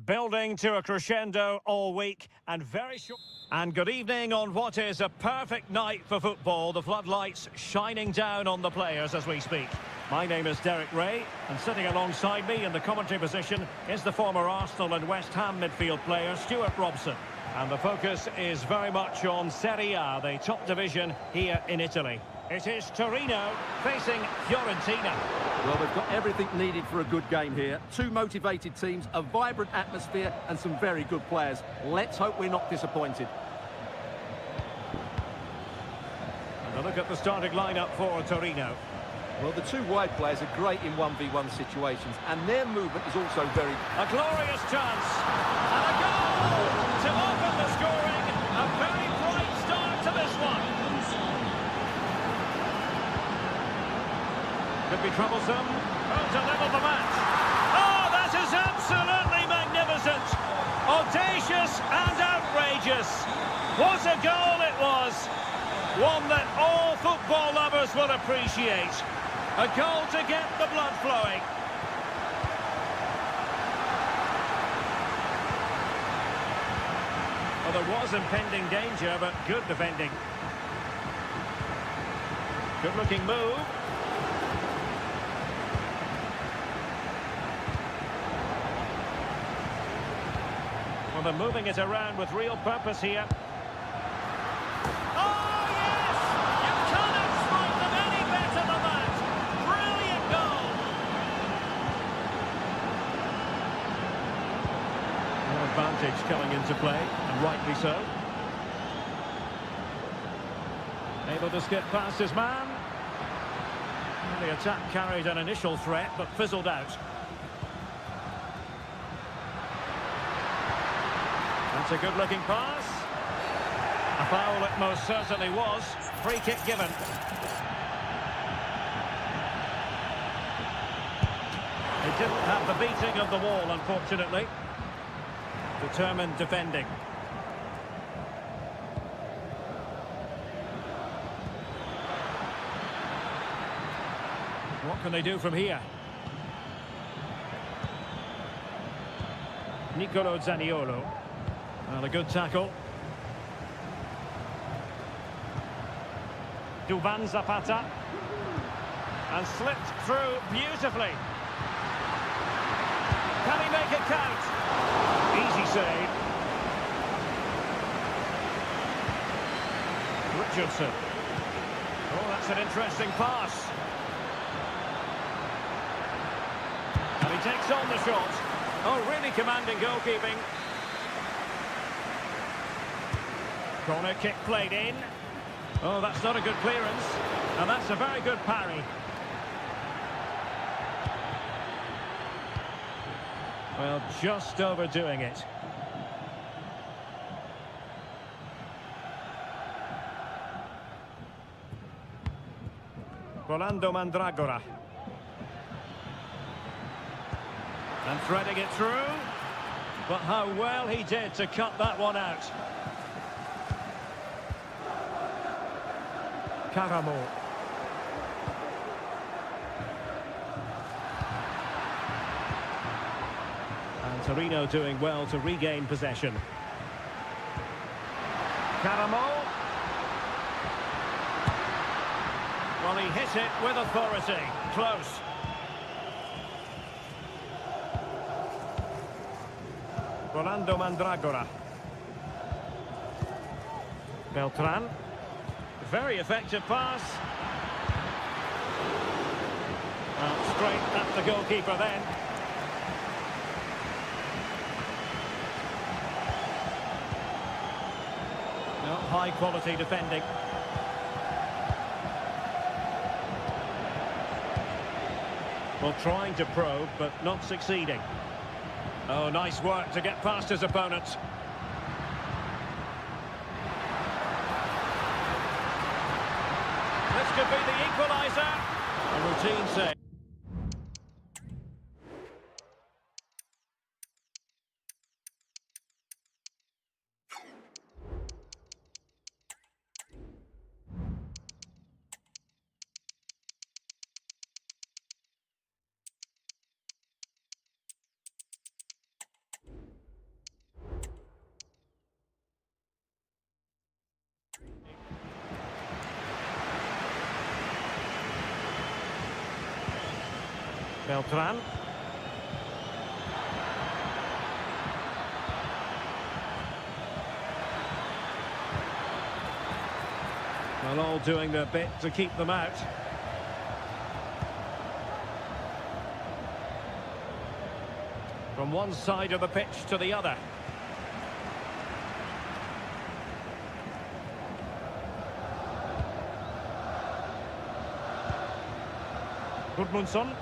Building to a crescendo all week and very short. And good evening on what is a perfect night for football. The floodlights shining down on the players as we speak. My name is Derek Ray, and sitting alongside me in the commentary position is the former Arsenal and West Ham midfield player Stuart Robson. And the focus is very much on Serie A, the top division here in Italy. It is Torino facing Fiorentina. Well, they've got everything needed for a good game here. Two motivated teams, a vibrant atmosphere and some very good players. Let's hope we're not disappointed. And a look at the starting lineup for Torino. Well, the two wide players are great in 1v1 situations, and their movement is also very... A glorious chance. And a goal to open the scoring. A very bright start to this one. Could be troublesome. Oh, to level the match. Oh, that is absolutely magnificent. Audacious and outrageous. What a goal it was. One that all football lovers will appreciate. A goal to get the blood flowing. Well, there was impending danger, but good defending. Good-looking move. Well, they're moving it around with real purpose here. Oh, yes! You cannot strike them any better than that. Brilliant goal. No advantage coming into play, and rightly so. Able to skip past his man. Well, the attack carried an initial threat, but fizzled out. It's a good-looking pass. A foul it most certainly was. Free kick given. It didn't have the beating of the wall, unfortunately. Determined defending. What can they do from here? Nicolo Zaniolo. Well, a good tackle. Duvan Zapata. And slipped through beautifully. Can he make it count? Easy save. Richardson. Oh, that's an interesting pass. And he takes on the shot. Oh, really commanding goalkeeping. Corner kick played in. Oh, that's not a good clearance. And that's a very good parry. Well, just overdoing it. Rolando Mandragora. And threading it through. But how well he did to cut that one out. Caramo. Torino doing well to regain possession. Caramo. Well, he hit it with authority. Close. Rolando Mandragora. Beltran. Very effective pass. Well, straight at the goalkeeper then. No, high quality defending. Well, trying to probe, but not succeeding. Oh, nice work to get past his opponents. This could be the equaliser. A routine save. Beltran. Well, all doing their bit to keep them out. From one side of the pitch to the other. Gudmundsson.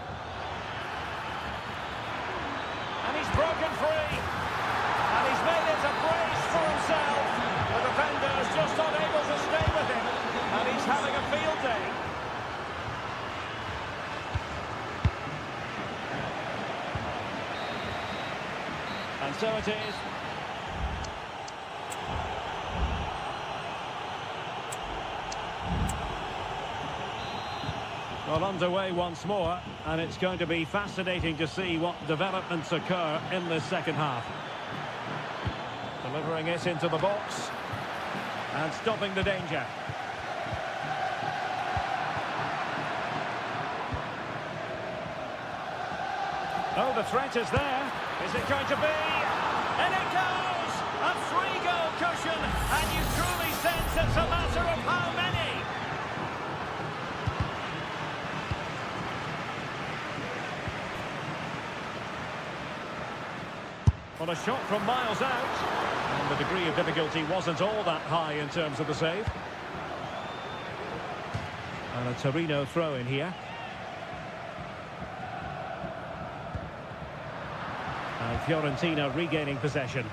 Broken free, and he's made it a brace for himself. The defender's just unable to stay with him, and he's having a field day. And so it is. Well, underway once more, and it's going to be fascinating to see what developments occur in the second half. Delivering it into the box and stopping the danger. Oh, the threat is there. Is it going to be? And it goes! A three-goal cushion, and you truly sense it's a matter of how many. Well, a shot from miles out, and the degree of difficulty wasn't all that high in terms of the save. And a Torino throw in here. And Fiorentina regaining possession.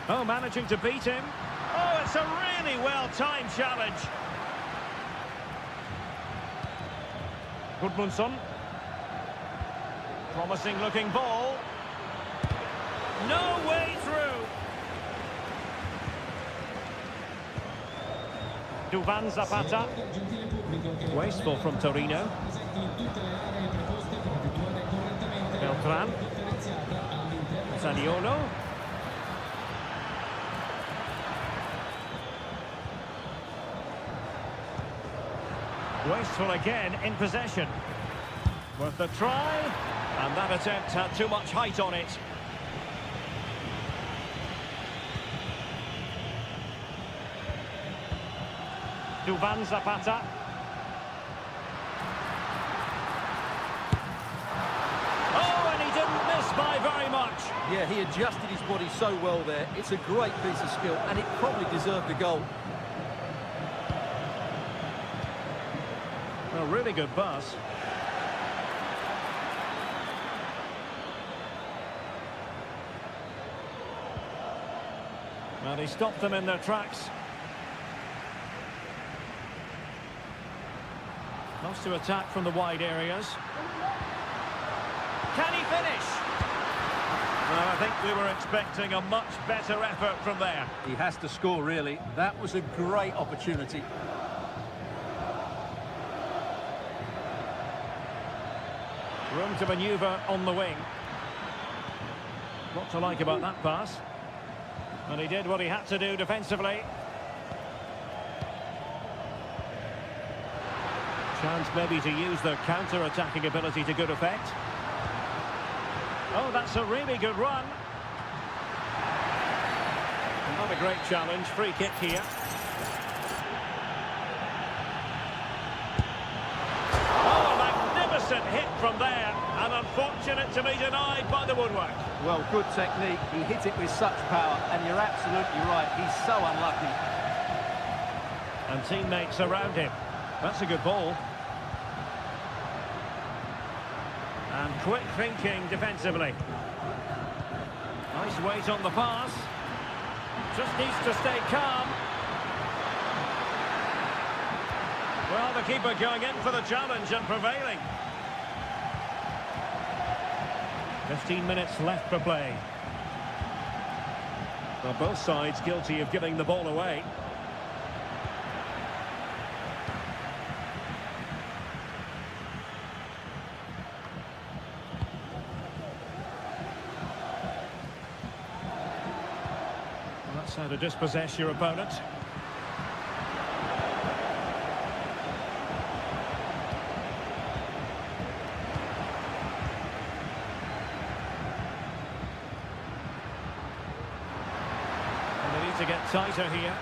Oh, managing to beat him. Oh, it's a really well-timed challenge. Gudmundsson. Promising-looking ball. No way through. Duvan Zapata. Wasteful from Torino. Beltran. Zaniolo. Wasteful again in possession. Worth a try, and that attempt had too much height on it. Duvan Zapata. Oh, and he didn't miss by very much. Yeah, he adjusted his body so well there. It's a great piece of skill, and it probably deserved a goal. Well, really good pass. Well, he stopped them in their tracks. Lost to attack from the wide areas. Can he finish? Well, I think we were expecting a much better effort from there. He has to score, really. That was a great opportunity. Room to manoeuvre on the wing. What to like about that pass. And he did what he had to do defensively. Chance maybe to use their counter-attacking ability to good effect. Oh, that's a really good run. Not a great challenge. Free kick here. Oh, a magnificent hit from there. And unfortunate to be denied by the woodwork. Well, good technique. He hit it with such power, and you're absolutely right. He's so unlucky. And teammates around him. That's a good ball. And quick thinking defensively. Nice weight on the pass. Just needs to stay calm. Well, the keeper going in for the challenge and prevailing. 15 minutes left for play. Well, both sides guilty of giving the ball away. Well, that's how to dispossess your opponent. To get tighter here.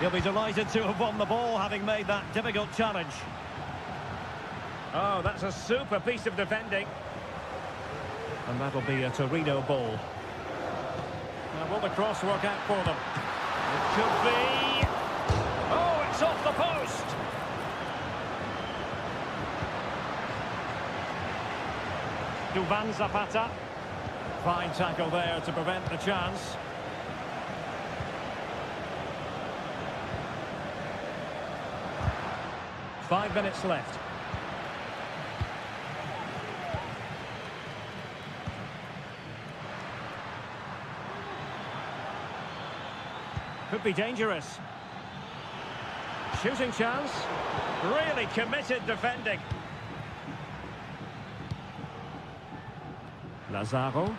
He'll be delighted to have won the ball, having made that difficult challenge. Oh, that's a super piece of defending. And that'll be a Torino ball. Now, will the cross work out for them? It could be. Oh, it's off the post. Duvan Zapata. Fine tackle there to prevent the chance. Five minutes left. Could be dangerous. Shooting chance. Really committed defending. Lazaro.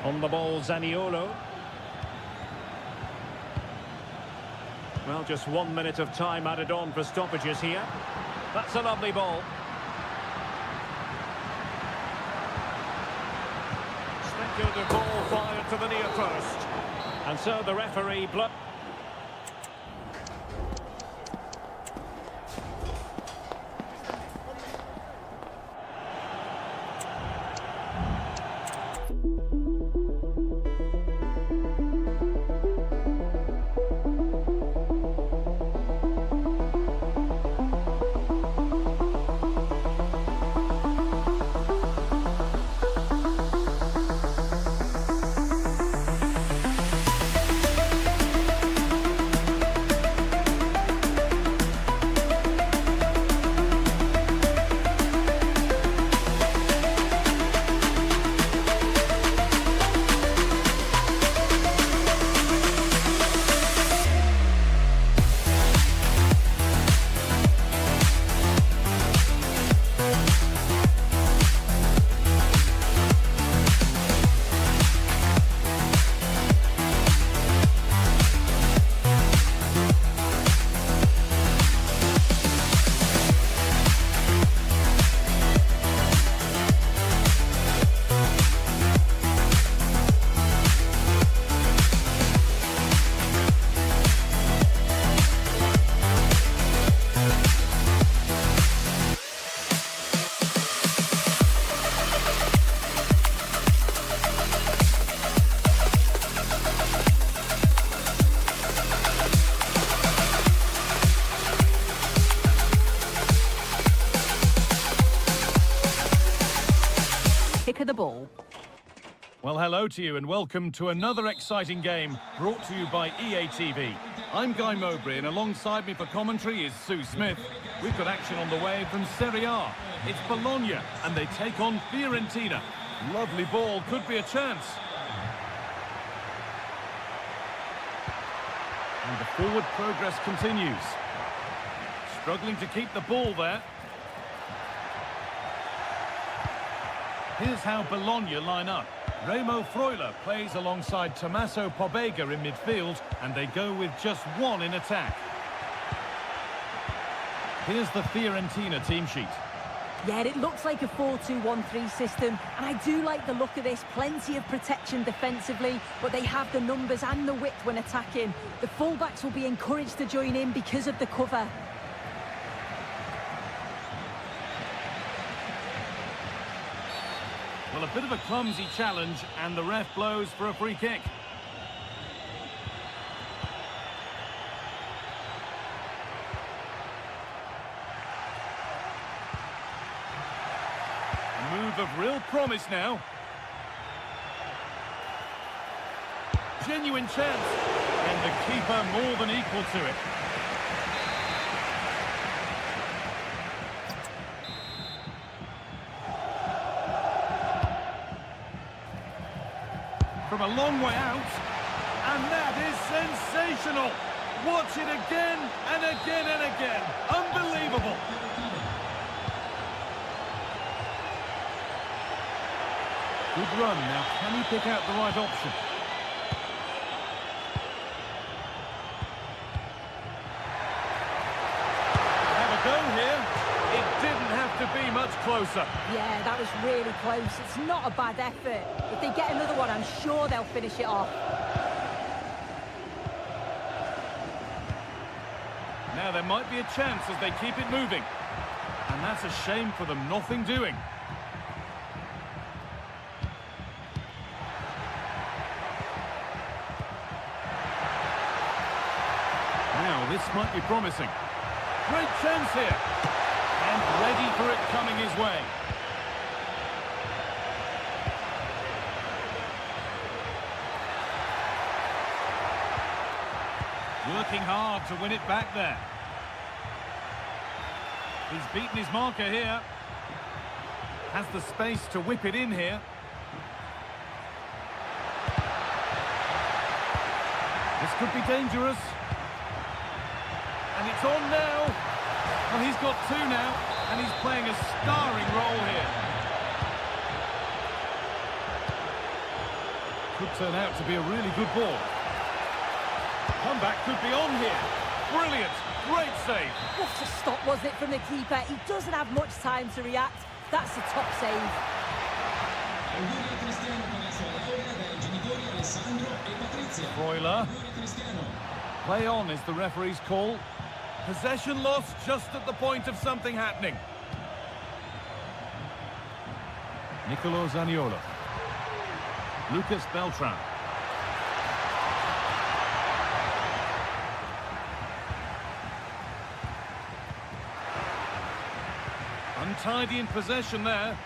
On the ball, Zaniolo. Well, just 1 minute of time added on for stoppages here. That's a lovely ball. Speculative ball fired to the near post. And so the referee blows. Kick of the ball. Well, hello to you and welcome to another exciting game brought to you by EA TV. I'm Guy Mowbray, and alongside me for commentary is Sue Smith. We've got action on the way from Serie A. It's Bologna, and they take on Fiorentina. Lovely ball, could be a chance. And the forward progress continues. Struggling to keep the ball there. Here's how Bologna line up. Remo Freuler plays alongside Tommaso Pobega in midfield, and they go with just one in attack. Here's the Fiorentina team sheet. Yeah, it looks like a 4-2-1-3 system, and I do like the look of this. Plenty of protection defensively, but they have the numbers and the width when attacking. The fullbacks will be encouraged to join in because of the cover. Well, a bit of a clumsy challenge, and the ref blows for a free kick. A move of real promise now. Genuine chance, and the keeper more than equal to it. From a long way out, and that is sensational. Watch it again and again and again. Unbelievable. Good run. Now, can he pick out the right option? Have a go here. It didn't have to be much closer. Yeah, that was really close. It's not a bad effort. If they get another one, I'm sure they'll finish it off. Now there might be a chance as they keep it moving. And that's a shame for them, nothing doing. Now this might be promising. Great chance here. And ready for it coming his way. Working hard to win it back there. He's beaten his marker here. Has the space to whip it in here. This could be dangerous. And it's on now. Well, he's got two now, and he's playing a starring role here. Could turn out to be a really good ball. Comeback could be on here. Brilliant. Great save. What a stop, wasn't it, from the keeper? He doesn't have much time to react. That's a top save. Freuler. Play on is the referee's call. Possession lost just at the point of something happening. Nicolo Zaniolo. Lucas Beltran. Untidy in possession there.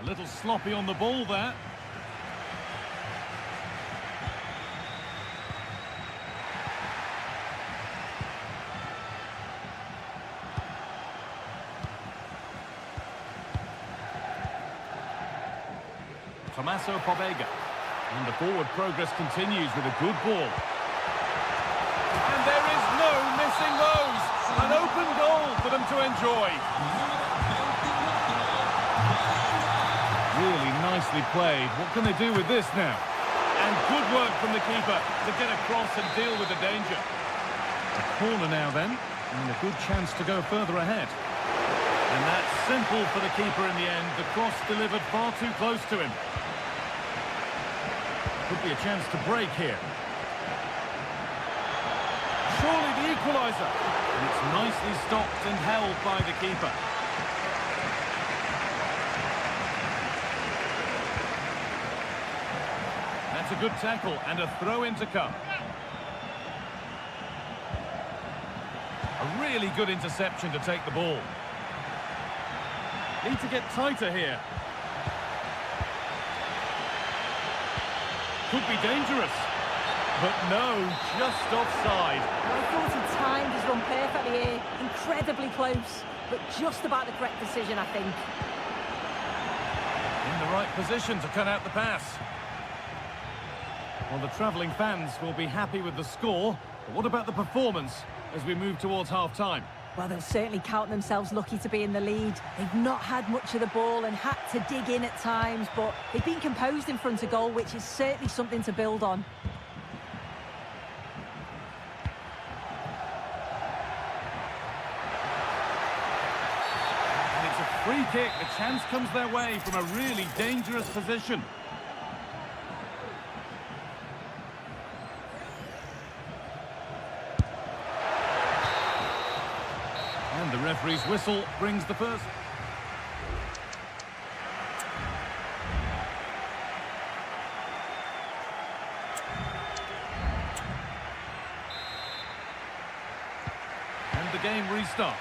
A little sloppy on the ball there. Tommaso Pobega. And the forward progress continues with a good ball. And there is no missing those. An open goal for them to enjoy. Really nicely played. What can they do with this now? And good work from the keeper to get across and deal with the danger. A corner now then, and a good chance to go further ahead. And that's simple for the keeper in the end. The cross delivered far too close to him. Could be a chance to break here. Surely the equaliser. And it's nicely stopped and held by the keeper. That's a good tackle and a throw in to come. Really good interception to take the ball. Need to get tighter here. Could be dangerous. But no, just offside. Well, I thought he timed his run perfectly here. Incredibly close, but just about the correct decision, I think. In the right position to cut out the pass. Well, the travelling fans will be happy with the score. But what about the performance as we move towards half-time? Well, they'll certainly count themselves lucky to be in the lead. They've not had much of the ball and had to dig in at times, but they've been composed in front of goal, which is certainly something to build on. And it's a free kick. The chance comes their way from a really dangerous position. And the referee's whistle brings the first. And the game restarts.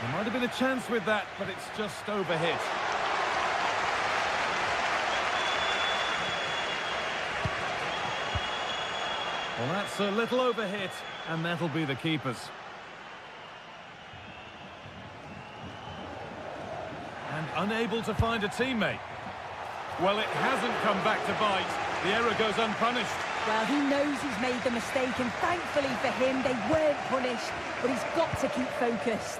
There might have been a chance with that, but it's just overhit. Well, that's a little overhit, and that'll be the keeper's. And unable to find a teammate. Well, it hasn't come back to bite. The error goes unpunished. Well, he knows he's made the mistake, and thankfully for him, they weren't punished, but he's got to keep focused.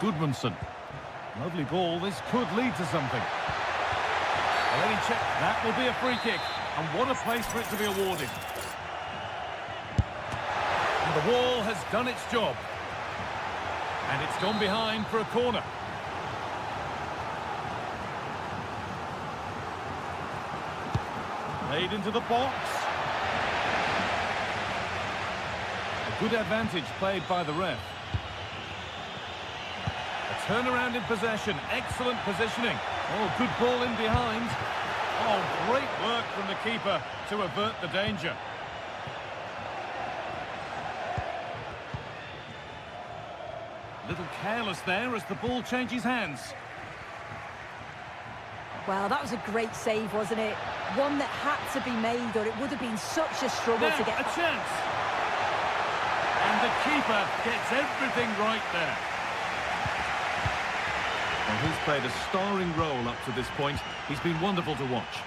Goodmanson. Lovely ball. This could lead to something. Well, let me check. That will be a free kick. And what a place for it to be awarded. And the wall has done its job. And it's gone behind for a corner. Played into the box. A good advantage played by the ref. A turnaround in possession. Excellent positioning. Oh, good ball in behind. Oh, great work from the keeper to avert the danger. A little careless there as the ball changes hands. Well, that was a great save, wasn't it? One that had to be made, or it would have been such a struggle Now, to get a back. chance. And the keeper gets everything right there. Well, he's played a starring role up to this point. He's been wonderful to watch.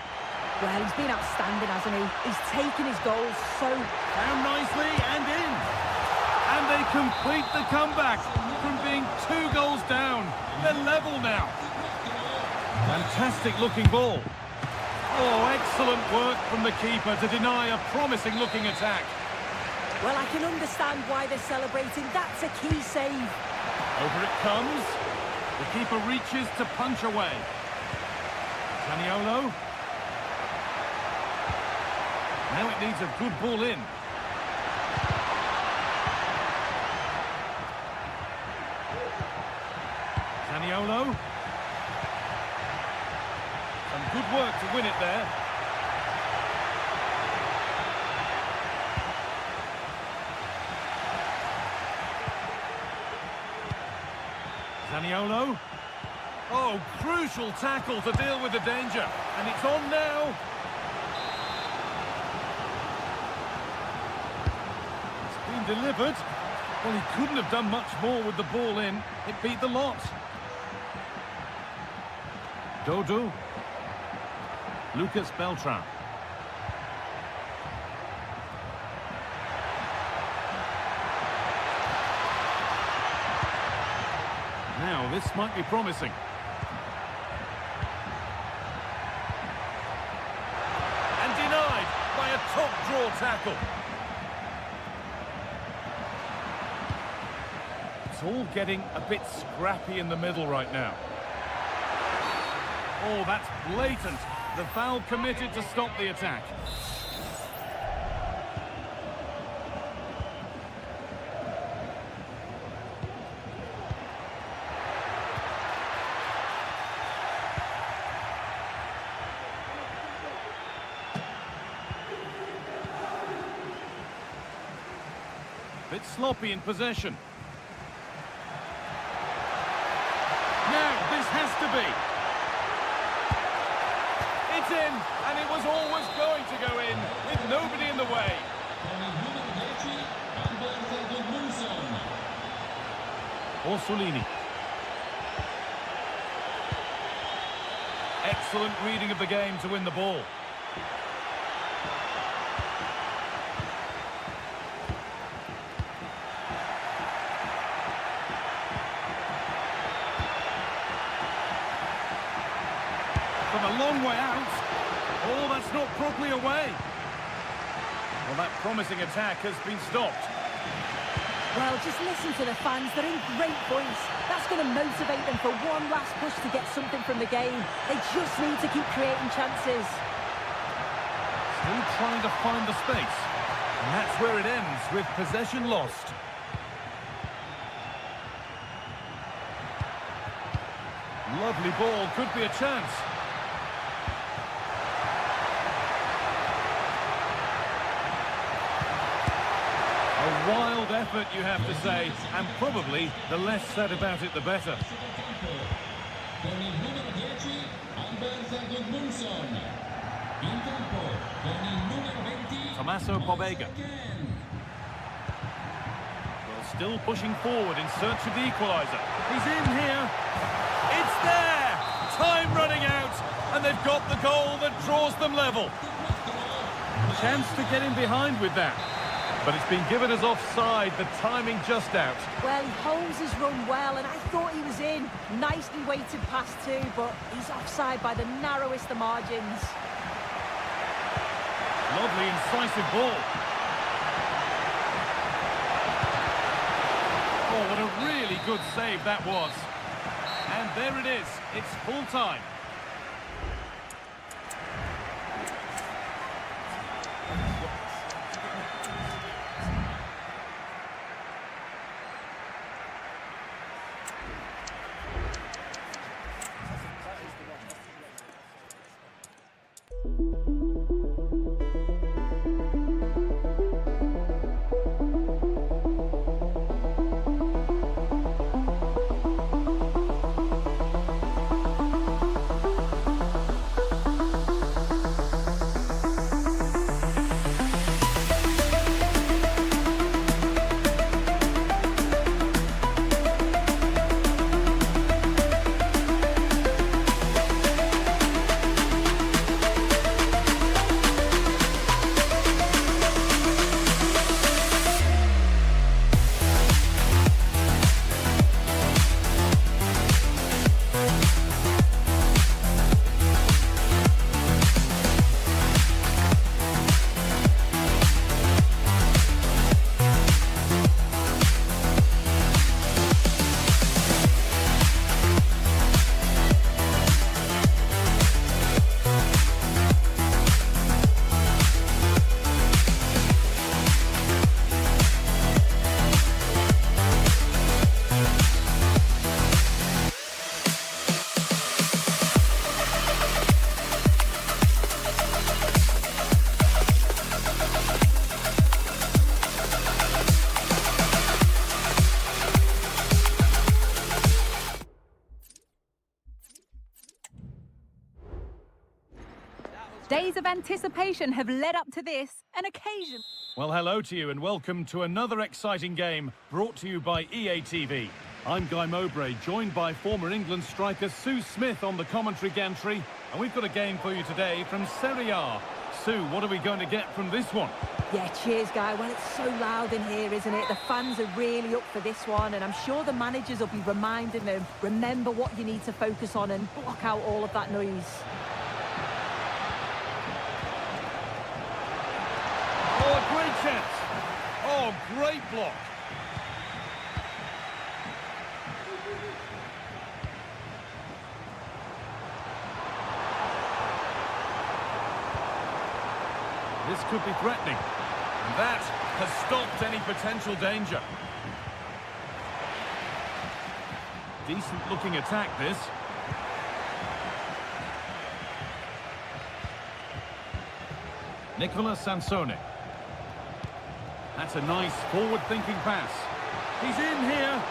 Well, he's been outstanding, hasn't he? He's taken his goals so... Down nicely and in. And they complete the comeback from being 2 goals down. They're level now. Fantastic looking ball. Oh, excellent work from the keeper to deny a promising looking attack. Well, I can understand why they're celebrating. That's a key save. Over it comes. The keeper reaches to punch away. Zaniolo. Now it needs a good ball in. Zaniolo. Some good work to win it there. Zaniolo. Oh, crucial tackle to deal with the danger. And it's on now. It's been delivered. Well, he couldn't have done much more with the ball in. It beat the lot. Dodo. Lucas Beltran. Now, this might be promising. And denied by a top-draw tackle. It's all getting a bit scrappy in the middle right now. Oh, that's blatant. The foul committed to stop the attack. bit sloppy in possession. Now, this has to be. It's in, and it was always going to go in, with nobody in the way. Orsolini. Excellent reading of the game to win the ball. From a long way out. Oh, that's not properly away. Well, that promising attack has been stopped. Well, just listen to the fans. They're in great voice. That's going to motivate them for one last push to get something from the game. They just need to keep creating chances. Still trying to find the space. And that's where it ends, with possession lost. Lovely ball, could be a chance. A wild effort, you have to say, and probably the less said about it, the better. Tommaso Pobega. Well, still pushing forward in search of the equaliser. He's in here. It's there! Time running out, and they've got the goal that draws them level. Chance to get in behind with that. But it's been given as offside, the timing just out. Well, he holds his run well, and I thought he was in. Nicely weighted pass too, but he's offside by the narrowest of margins. Lovely, incisive ball. Oh, what a really good save that was. And there it is, it's full time. Days of anticipation have led up to this, an occasion. Well, hello to you and welcome to another exciting game brought to you by EA TV. I'm Guy Mowbray, joined by former England striker Sue Smith on the commentary gantry, and we've got a game for you today from Serie A. Sue, what are we going to get from this one? Yeah, cheers, Guy. Well, it's so loud in here, isn't it? The fans are really up for this one, and I'm sure the managers will be reminding them, remember what you need to focus on and block out all of that noise. Oh, a great chance. Oh, great block. This could be threatening. And that has stopped any potential danger. Decent looking attack, this. Nicola Sansone. That's a nice forward-thinking pass. He's in here.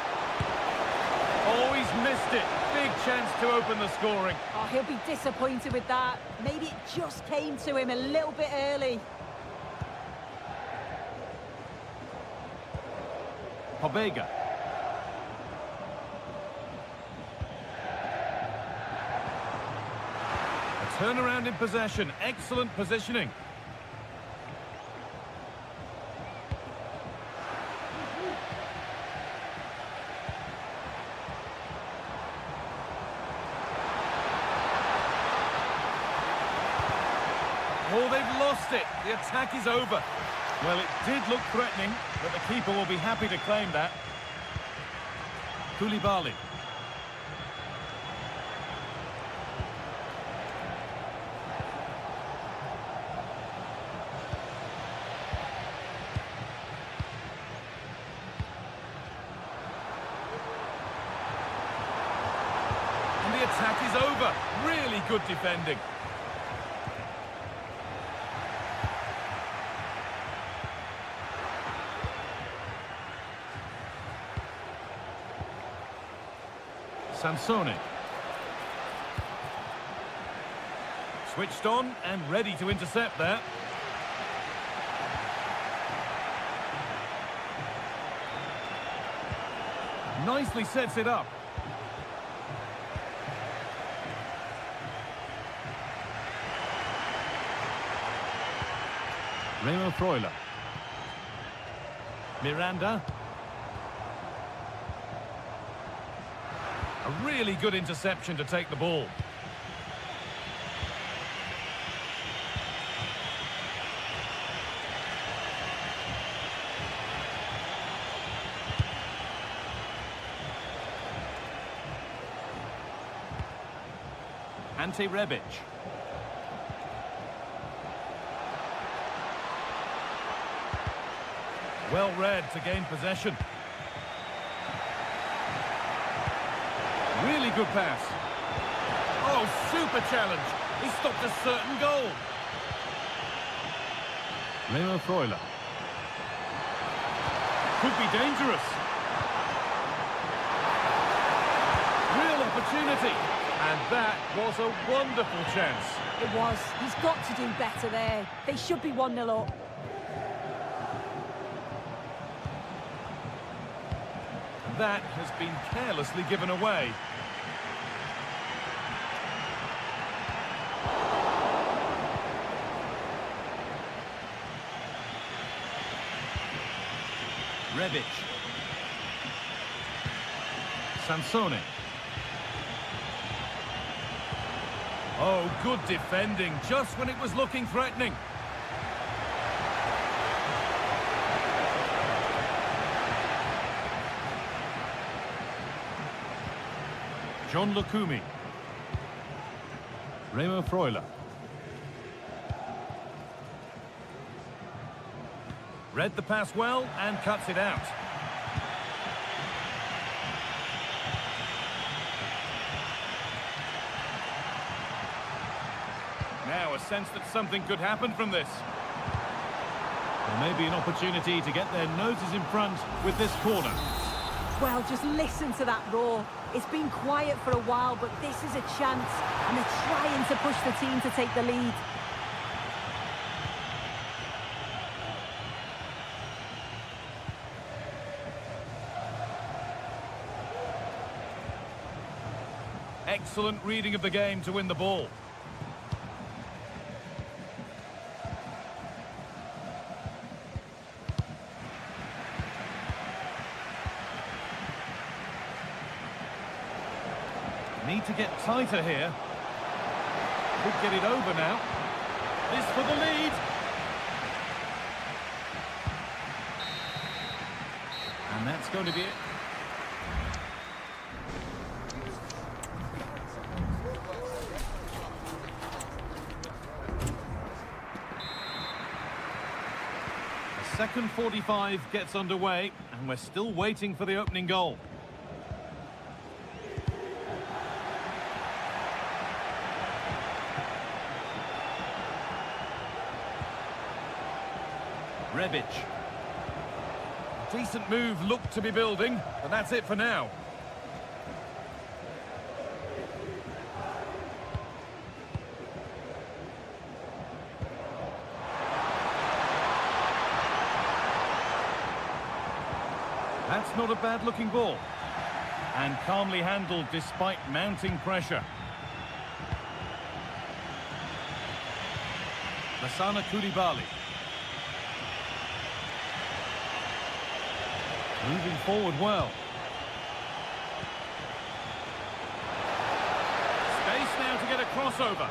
Oh, he's missed it. Big chance to open the scoring. Oh, he'll be disappointed with that. Maybe it just came to him a little bit early. Pobega. A turnaround in possession. Excellent positioning. Oh, they've lost it. The attack is over. Well, it did look threatening, but the keeper will be happy to claim that. Koulibaly. And the attack is over. Really good defending. Sansone. Switched on and ready to intercept there. Nicely sets it up. Remo Freuler. Miranda. A really good interception to take the ball. Ante Rebic. Well read to gain possession. Really good pass. Oh, super challenge. He stopped a certain goal. Remo Freuler. Could be dangerous. Real opportunity. And that was a wonderful chance. It was. He's got to do better there. They should be 1-0 up. That has been carelessly given away. Rebic. Sansone. Oh, good defending, just when it was looking threatening. John Lukumi. Remo Freuler. Read the pass well and cuts it out. Now a sense that something could happen from this. There may be an opportunity to get their noses in front with this corner. Well, just listen to that roar. It's been quiet for a while, but this is a chance, and they're trying to push the team to take the lead. Excellent reading of the game to win the ball. Need to get tighter here. Could get it over now. This for the lead. And that's going to be it. The second 45 gets underway, and we're still waiting for the opening goal. Rebic. Decent move looked to be building, but that's it for now. That's not a bad-looking ball. And calmly handled despite mounting pressure. Koulibaly. Moving forward well. Space now to get a crossover.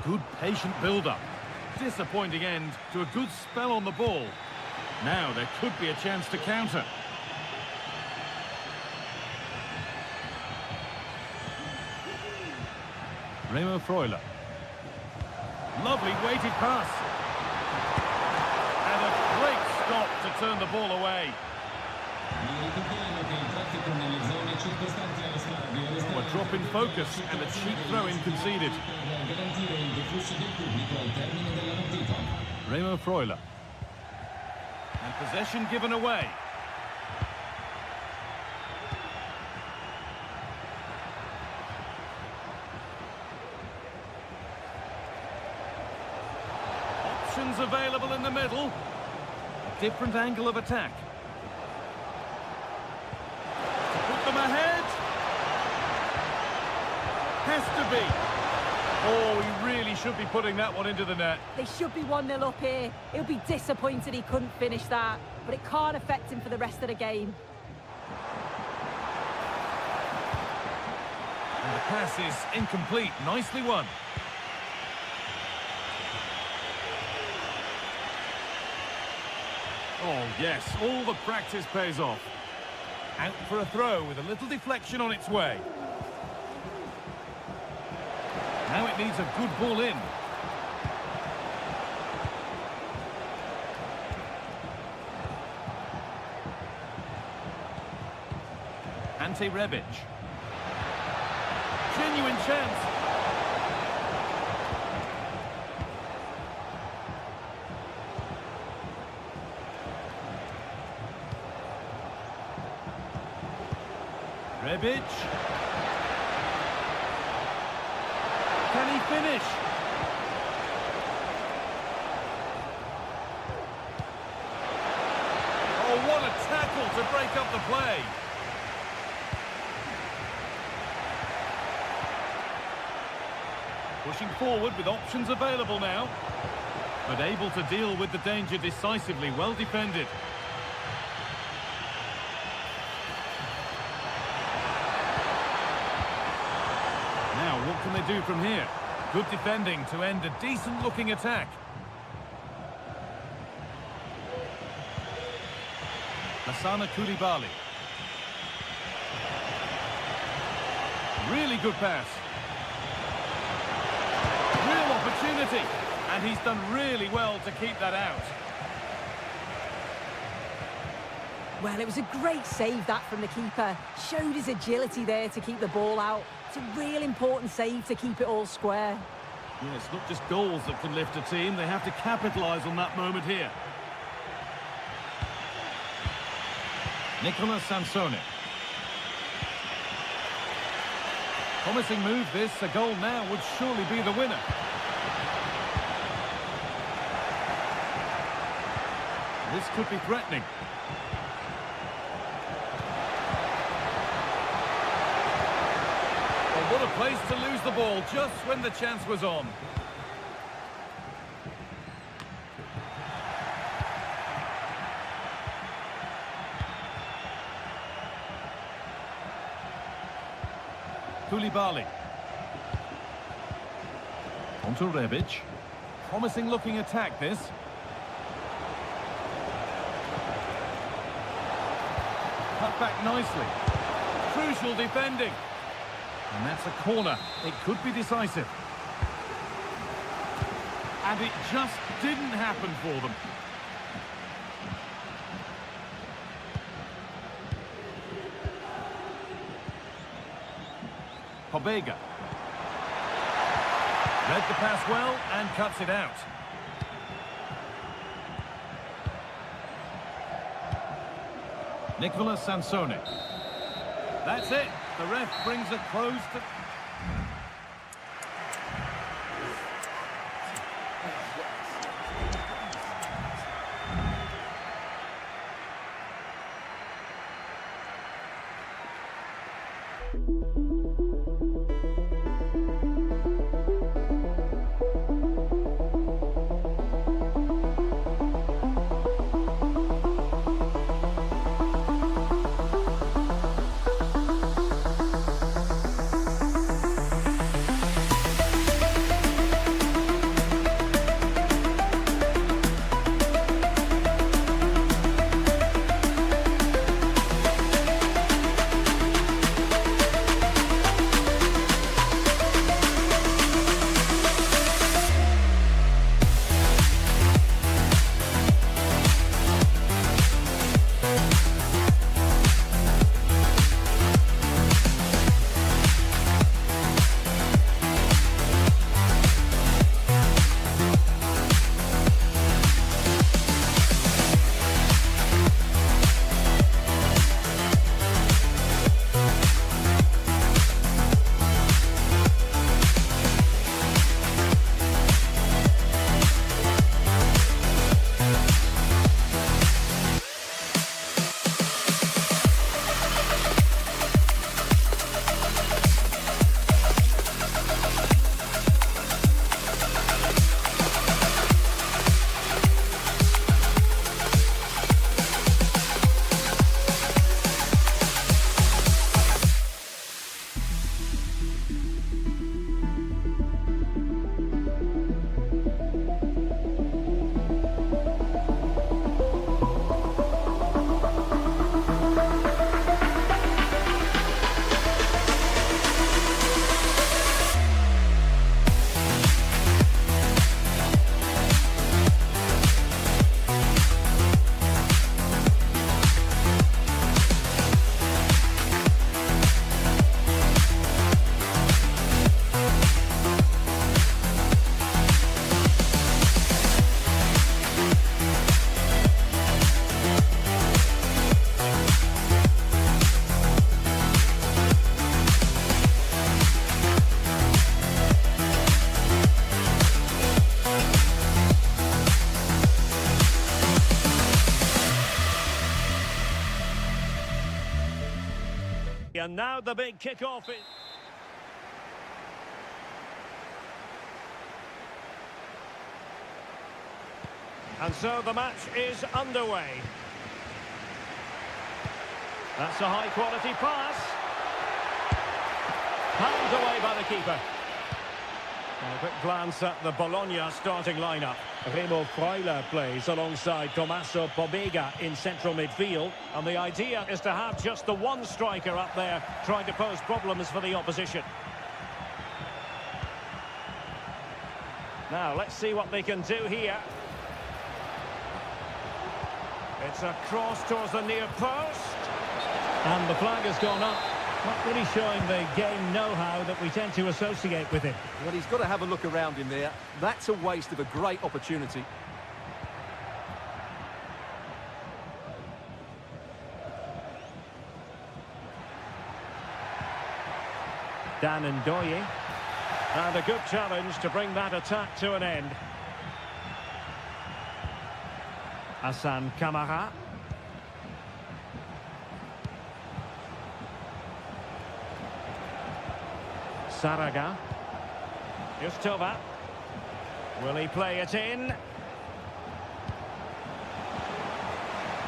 Good patient build-up. Disappointing end to a good spell on the ball. Now there could be a chance to counter. Remo Freuler. Lovely weighted pass. And a great stop to turn the ball away. Oh, a drop in focus and a cheap throw-in conceded. Remo Freuler. And possession given away. Options available in the middle. A different angle of attack. Put them ahead. Has to be. Oh, he really should be putting that one into the net. They should be 1-0 up here. He'll be disappointed he couldn't finish that, but it can't affect him for the rest of the game. And the pass is incomplete. Nicely won. Oh, yes, all the practice pays off. Out for a throw with a little deflection on its way. Now it needs a good ball in. Ante Rebic. Genuine chance. Rebic. Can he finish? Oh, what a tackle to break up the play. Pushing forward with options available now. But able to deal with the danger decisively, well defended. Now, what can they do from here? Good defending to end a decent-looking attack. Koulibaly. Really good pass. Real opportunity. And he's done really well to keep that out. Well, it was a great save, that, from the keeper. Showed his agility there to keep the ball out. It's a real important save to keep it all square. Yeah, it's not just goals that can lift a team. They have to capitalise on that moment here. Nicola Sansone. Promising move this. A goal now would surely be the winner. This could be threatening. Well, what a place to lose the ball just when the chance was on. Koulibaly. Onto Rebic. Promising looking attack this. Cut back nicely. Crucial defending. And that's a corner. It could be decisive. And it just didn't happen for them. Pobega. Read the pass well and cuts it out. Nicola Sansone. That's it. The ref brings a close to... And now the big kick-off. And so the match is underway. That's a high-quality pass. Handed away by the keeper. And a quick glance at the Bologna starting lineup. Remo Freuler plays alongside Tommaso Pobega in central midfield. And the idea is to have just the one striker up there trying to pose problems for the opposition. Now, let's see what they can do here. It's a cross towards the near post. And the flag has gone up. Not really showing the game know-how that we tend to associate with him. Well, he's got to have a look around him there. That's a waste of a great opportunity. Dan Ndoye. And a good challenge to bring that attack to an end. Hassan Kamara. Saraga. Justova. Will he play it in?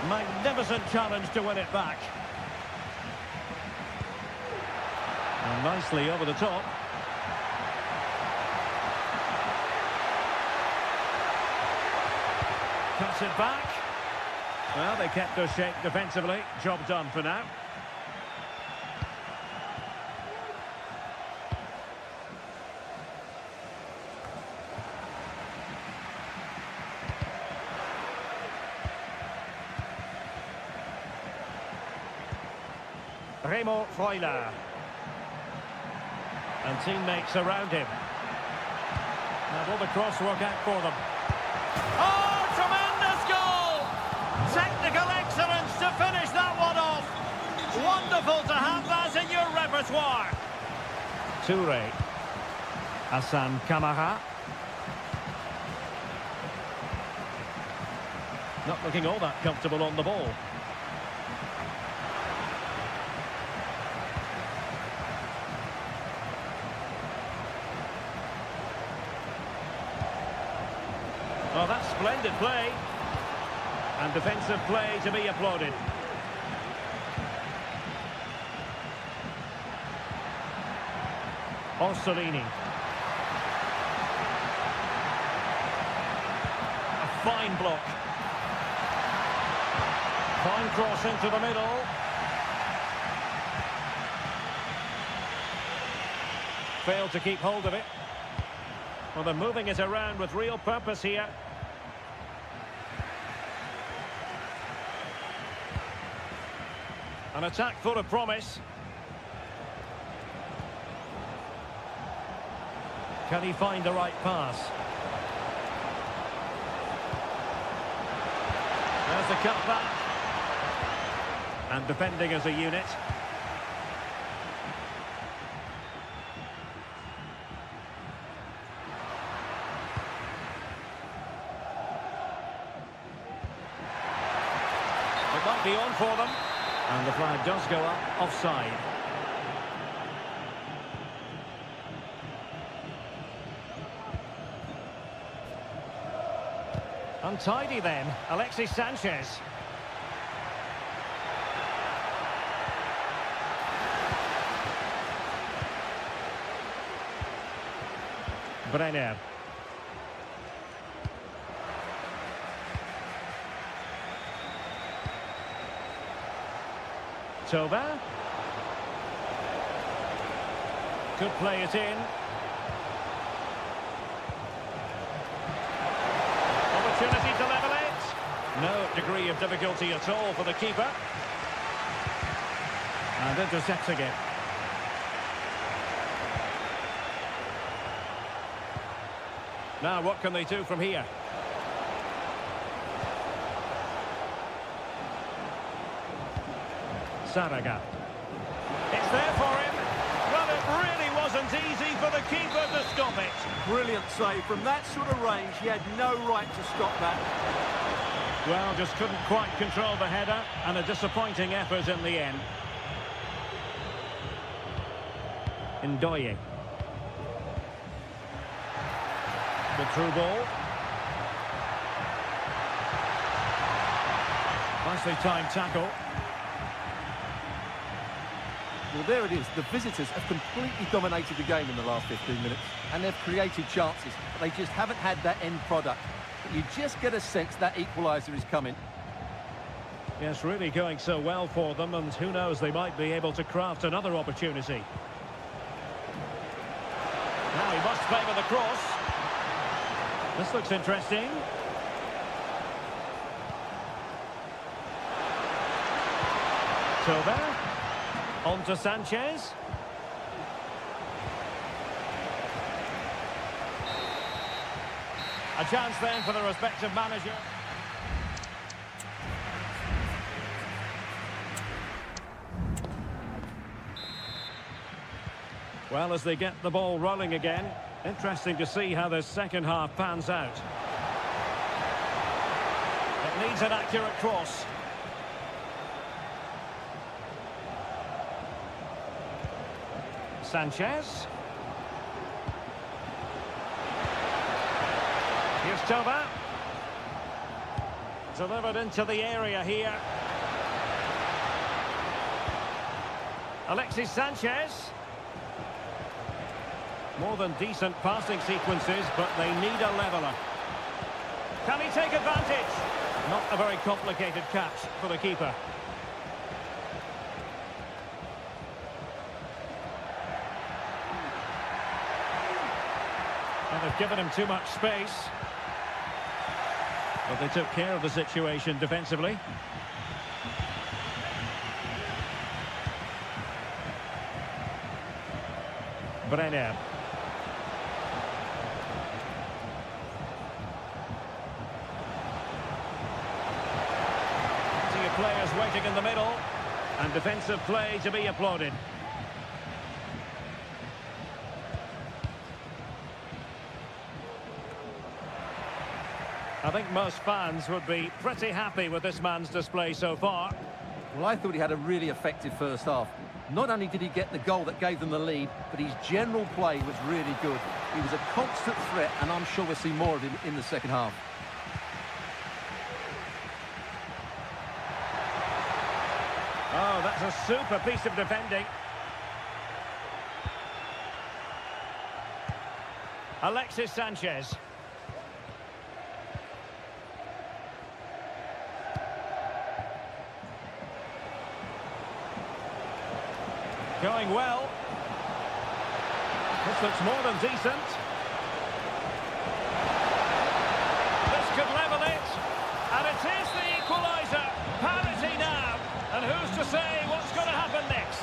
Magnificent challenge to win it back. And nicely over the top. Cuts it back. Well, they kept their shape defensively. Job done for now. Remo Freuler. And teammates around him. Now will the cross work out for them? Oh, tremendous goal! Technical excellence to finish that one off. wonderful to have that in your repertoire. Toure. Hassan Kamara. Not looking all that comfortable on the ball. Oh, that's splendid play. And defensive play to be applauded. Orsolini. A fine block. Fine cross into the middle. Failed to keep hold of it. Well, they're moving it around with real purpose here. An attack full of promise. Can he find the right pass? There's the cutback. And defending as a unit. It might be on for them. And the flag does go up, offside. Untidy then, Alexis Sanchez. Brenner. Toba. Could play it in. Opportunity to level it. No degree of difficulty at all for the keeper. And intercepting it. Now what can they do from here? Saraga. It's there for him. Well, it really wasn't easy for the keeper to stop it. Brilliant save. From that sort of range, he had no right to stop that. Well, just couldn't quite control the header, and a disappointing effort in the end. Ndoye. The through ball. Nicely timed tackle. Well, there it is. The visitors have completely dominated the game in the last 15 minutes, and they've created chances, but they just haven't had that end product. But you just get a sense that equaliser is coming. Yes, really going so well for them, and who knows, they might be able to craft another opportunity. Now he must favour the cross. This looks interesting. Toba. On to Sanchez. A chance then for the respective manager. Well, as they get the ball rolling again, interesting to see how this second half pans out. It needs an accurate cross. Sanchez. Here's Toba. Delivered into the area here. Alexis Sanchez. More than decent passing sequences, but they need a leveller. Can he take advantage? Not a very complicated catch for the keeper. And they've given him too much space. But they took care of the situation defensively. Brenner. See players waiting in the middle. And defensive play to be applauded. I think most fans would be pretty happy with this man's display so far. Well, I thought he had a really effective first half. Not only did he get the goal that gave them the lead, but his general play was really good. He was a constant threat, and I'm sure we'll see more of him in the second half. Oh, that's a super piece of defending. Alexis Sanchez. Going well. This looks more than decent. This could level it. And it is the equaliser. Parity now. And who's to say what's going to happen next?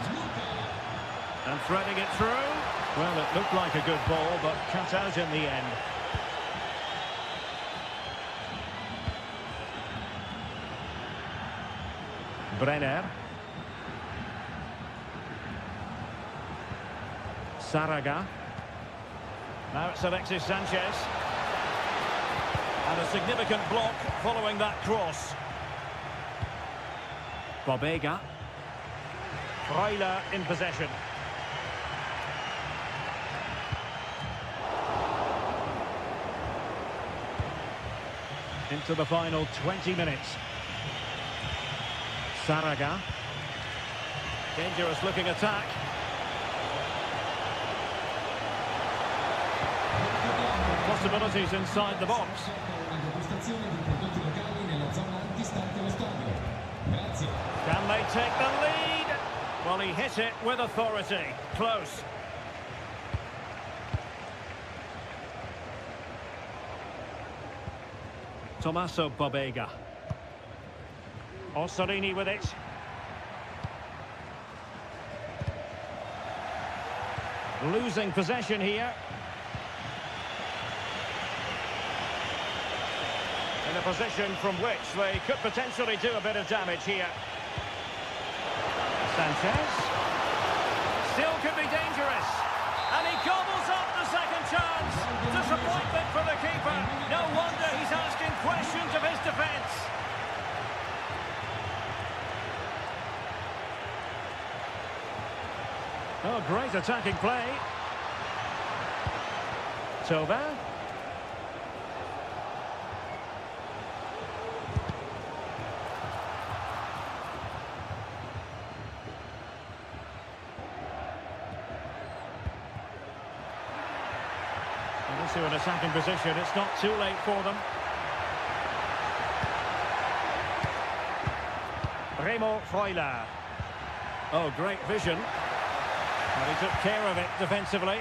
And threading it through. Well, it looked like a good ball, but cut out in the end. Brenner. Saraga. Now it's Alexis Sanchez. And a significant block following that cross. Bobega. Freuler in possession. Into the final 20 minutes. Saraga. Dangerous looking attack. Possibilities inside the box. Can they take the lead? Well, he hit it with authority. Close. Tommaso Bobega. Orsolini with it. Losing possession here. In a position from which they could potentially do a bit of damage here. Sanchez. Still could be dangerous. And he gobbles up the second chance. Disappointment for the keeper. No wonder he's asking questions of his defence. Oh, great attacking play. Tova. To an attacking position, it's not too late for them. Remo Freuler. Oh, great vision. And he took care of it defensively.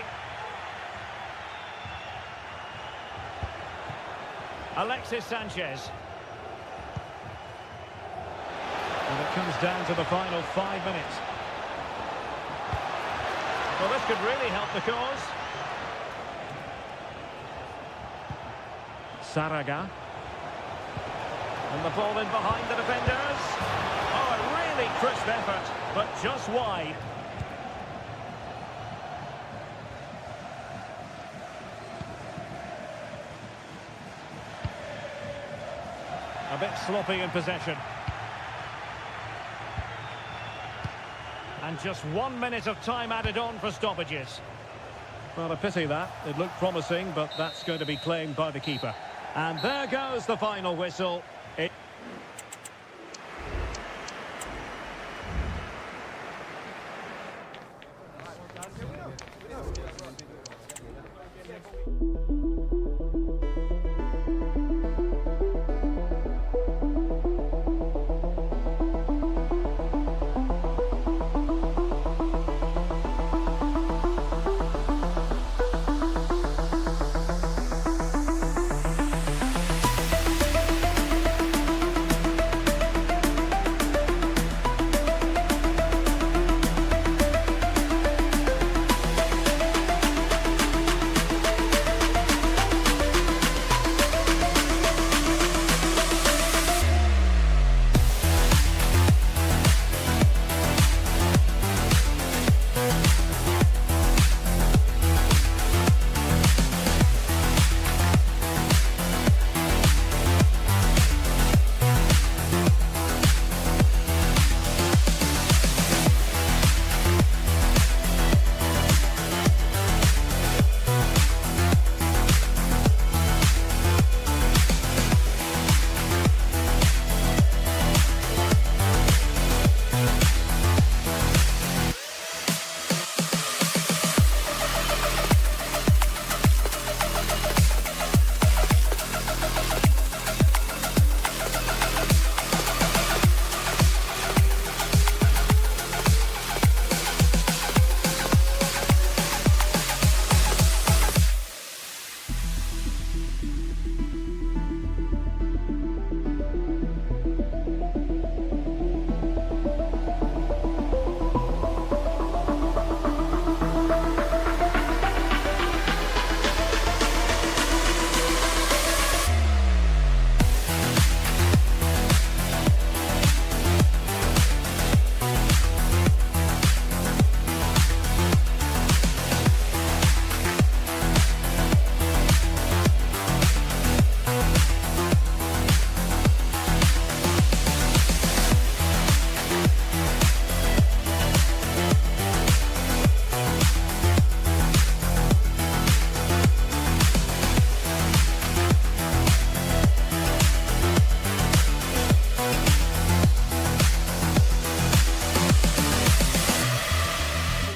Alexis Sanchez. And it comes down to the final 5 minutes. Well, this could really help the cause. Saraga. And the ball in behind the defenders. Oh, a really crisp effort, but just wide. A bit sloppy in possession. And just 1 minute of time added on for stoppages. Well, a pity that. It looked promising, but that's going to be claimed by the keeper. And there goes the final whistle.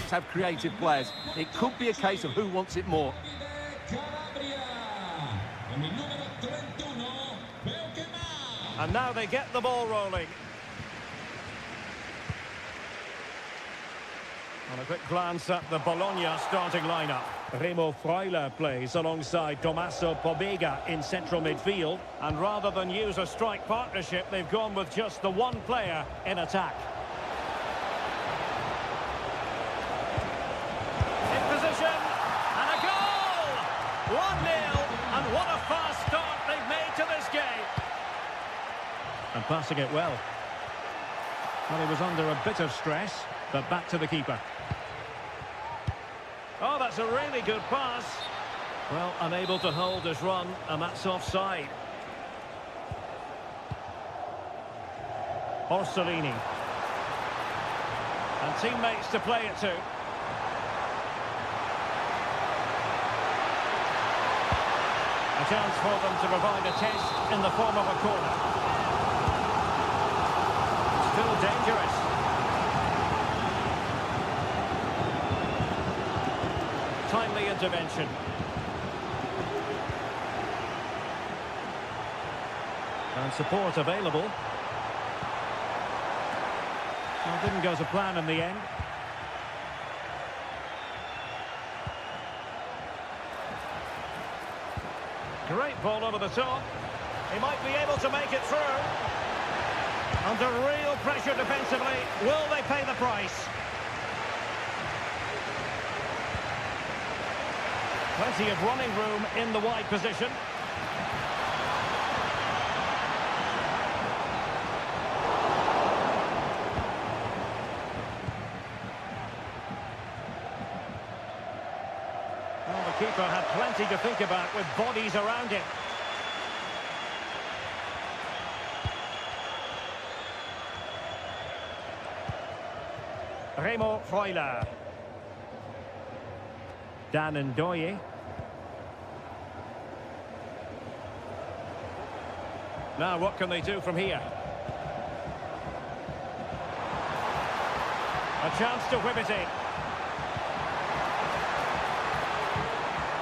teams have creative players. It could be a case of who wants it more. And now they get the ball rolling. On a quick glance at the Bologna starting lineup. Remo Freuler plays alongside Tommaso Pobega in central midfield. And rather than use a strike partnership, they've gone with just the one player in attack. In position, and a goal! 1-0, and what a fast start they've made to this game. And passing it well. Well, he was under a bit of stress, but back to the keeper. Oh, that's a really good pass. Well, unable to hold his run, and that's offside. Orsolini. And teammates to play it to. A chance for them to provide a test in the form of a corner. Still dangerous. Timely intervention. And support available. Well, didn't go to plan in the end. Great ball over the top. He might be able to make it through. Under real pressure defensively. Will they pay the price? Plenty of running room in the wide position. Well, the keeper had plenty to think about with bodies around him. Remo Freuler. Dan Ndoye. Now what can they do from here? A chance to whip it in.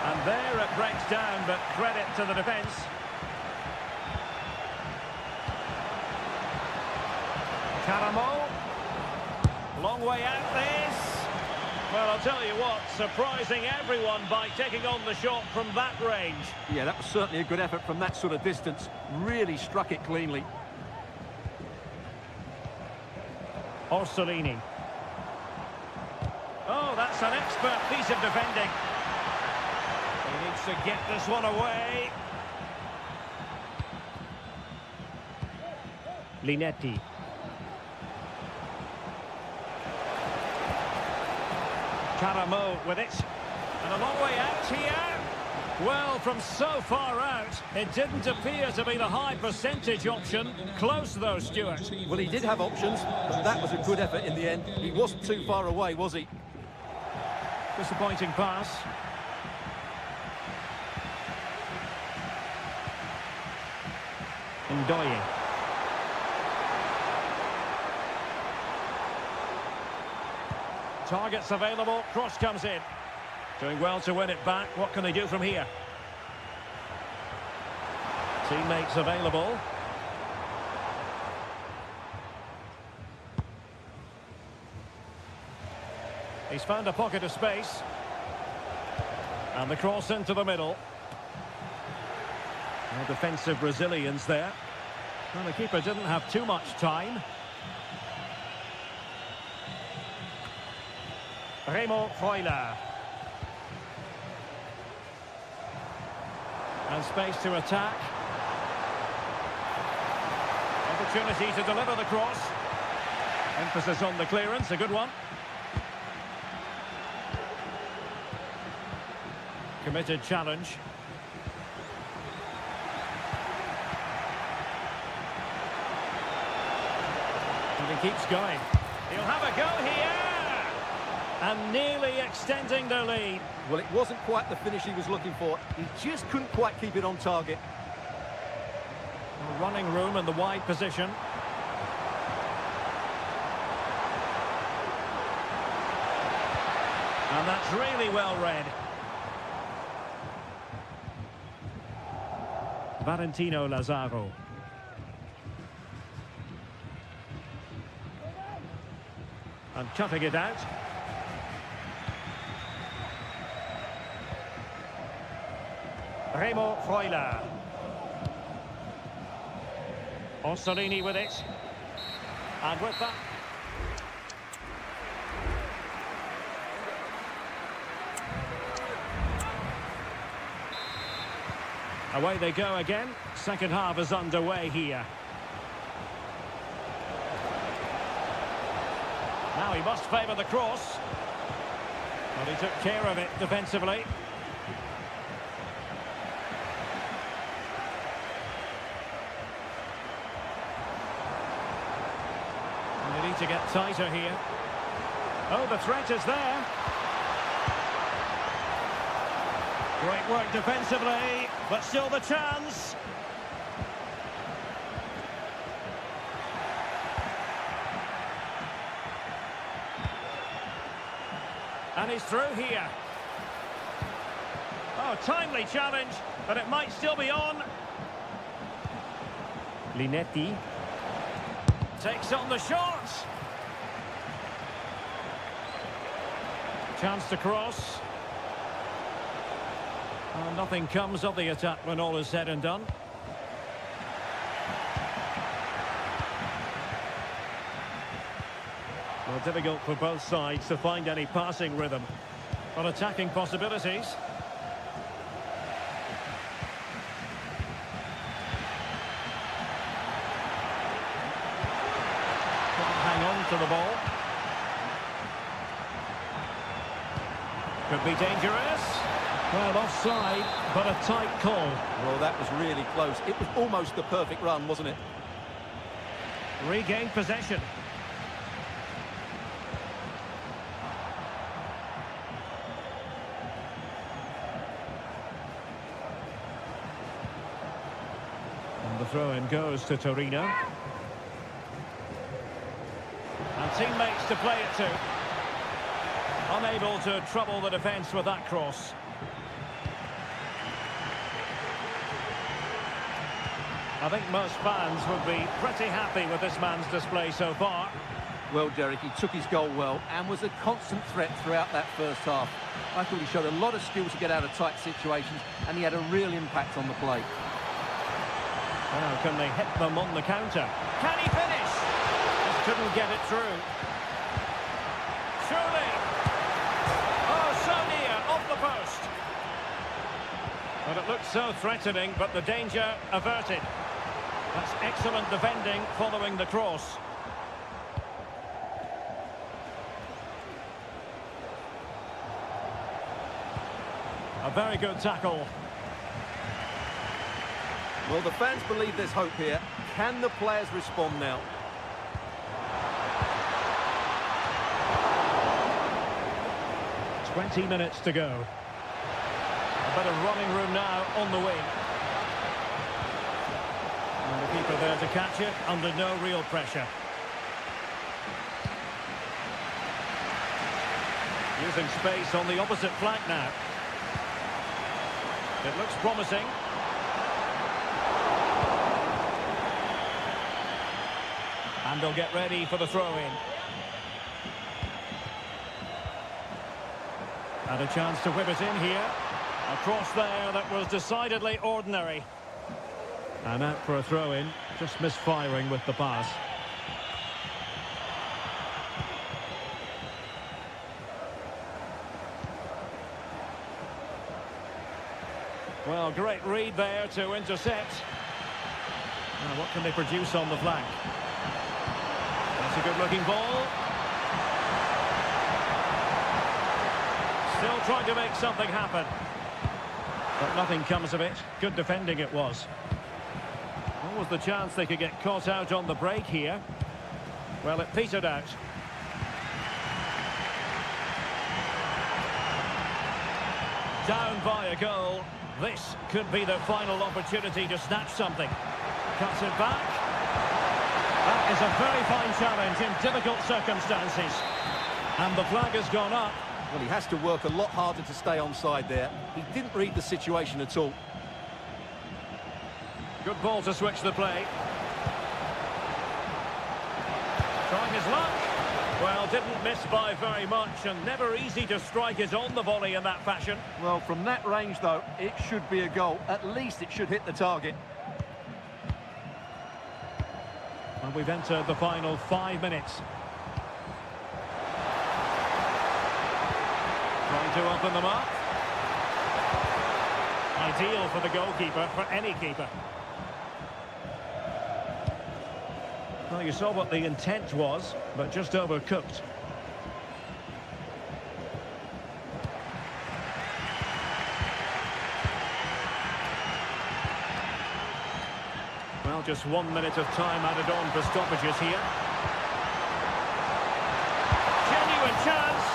And there it breaks down, but credit to the defence. Caramo. Long way out this. Well, I'll tell you what, surprising everyone by taking on the shot from that range. Yeah, that was certainly a good effort from that sort of distance. Really struck it cleanly. Orsolini. Oh, that's an expert piece of defending. He needs to get this one away. Linetti. Caramo with it, and a long way out here. Well, from so far out, it didn't appear to be the high percentage option. Close though, Stuart. Well, he did have options, but that was a good effort in the end. He wasn't too far away, was he? Disappointing pass. Ndoye. Targets available, cross comes in. Doing well to win it back. What can they do from here? Teammates available. He's found a pocket of space. And the cross into the middle. No defensive resilience there. Well, the keeper didn't have too much time. Remo Freuler. And space to attack. Opportunity to deliver the cross. Emphasis on the clearance, a good one. Committed challenge. And he keeps going. He'll have a go here. And nearly extending their lead. Well, it wasn't quite the finish he was looking for. He just couldn't quite keep it on target. Running room in the wide position. And that's really well read. Valentino Lazaro. And cutting it out. Remo Freuler. Orsolini with it. And with that... Away they go again. Second half is underway here. Now he must favour the cross. But he took care of it defensively. And they need to get tighter here. Oh, the threat is there. Great work defensively, but still the chance. And he's through here. Oh, timely challenge, but it might still be on. Linetti takes on the shot. Chance to cross. Oh, nothing comes of the attack when all is said and done. Well, difficult for both sides to find any passing rhythm. But attacking possibilities. Can't hang on to the ball. Could be dangerous. Well, offside, but a tight call. Well, that was really close. It was almost the perfect run, wasn't it? Regained possession. And the throw-in goes to Torino. And teammates to play it to. Unable to trouble the defence with that cross. I think most fans would be pretty happy with this man's display so far. Well, Derek, he took his goal well and was a constant threat throughout that first half. I thought he showed a lot of skill to get out of tight situations, and he had a real impact on the play. Now, can they hit them on the counter? Can he finish? Just couldn't get it through. Surely. Oh, so near, off the post. But it looked so threatening, but the danger averted. That's excellent defending following the cross. A very good tackle. Well, the fans believe there's hope here. Can the players respond now? "20 minutes to go. A bit of running room now on the wing. And the keeper there to catch it under no real pressure. Using space on the opposite flank now. It looks promising. And they'll get ready for the throw-in. And a chance to whip it in here. A cross there that was decidedly ordinary. And out for a throw-in, just misfiring with the pass. Well, great read there to intercept. Now, what can they produce on the flank? That's a good-looking ball. Still trying to make something happen. But nothing comes of it. Good defending it was. What was the chance they could get caught out on the break here? Well, it petered out. Down by a goal. This could be their final opportunity to snatch something. Cuts it back. That is a very fine challenge in difficult circumstances. And the flag has gone up. Well, he has to work a lot harder to stay onside there. He didn't read the situation at all. Good ball to switch the play. Trying his luck. Well, didn't miss by very much, and never easy to strike it on the volley in that fashion. Well, from that range, though, it should be a goal. At least it should hit the target. And we've entered the final 5 minutes. Trying to open them up. Ideal for the goalkeeper, for any keeper. Well, you saw what the intent was, but just overcooked. Well, just 1 minute of time added on for stoppages here. Genuine chance.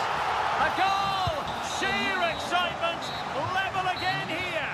A goal! Sheer excitement. Level again here.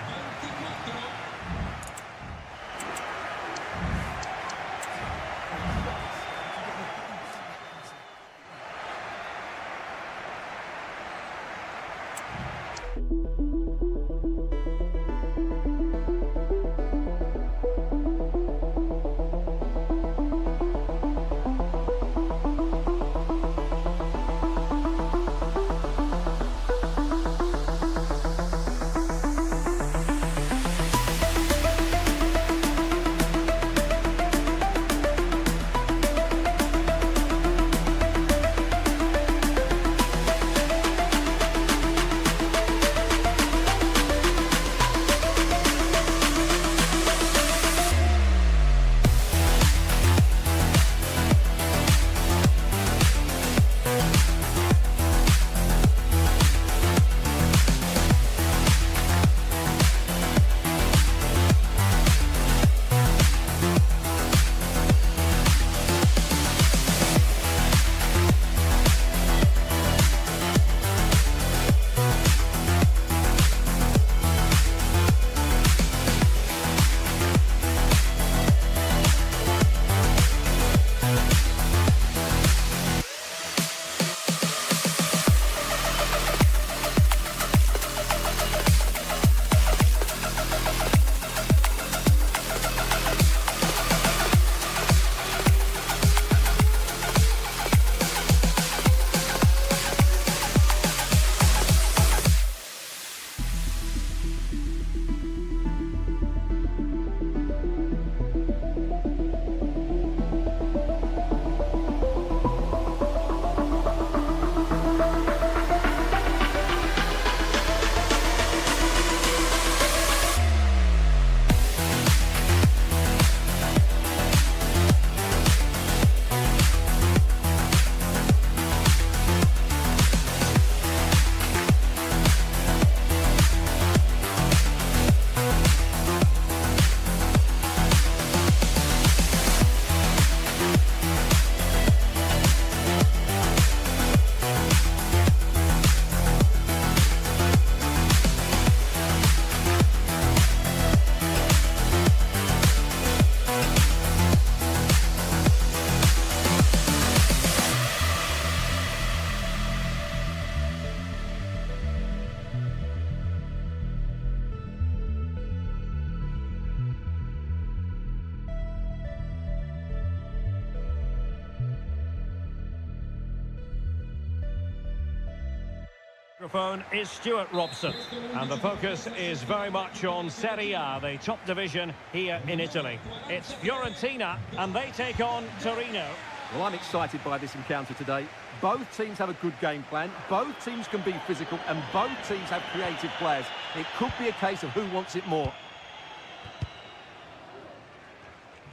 Microphone is Stuart Robson, and the focus is very much on Serie A, the top division here in Italy. It's Fiorentina, and they take on Torino. Well, I'm excited by this encounter today. Both teams have a good game plan, both teams can be physical, and both teams have creative players. It could be a case of who wants it more.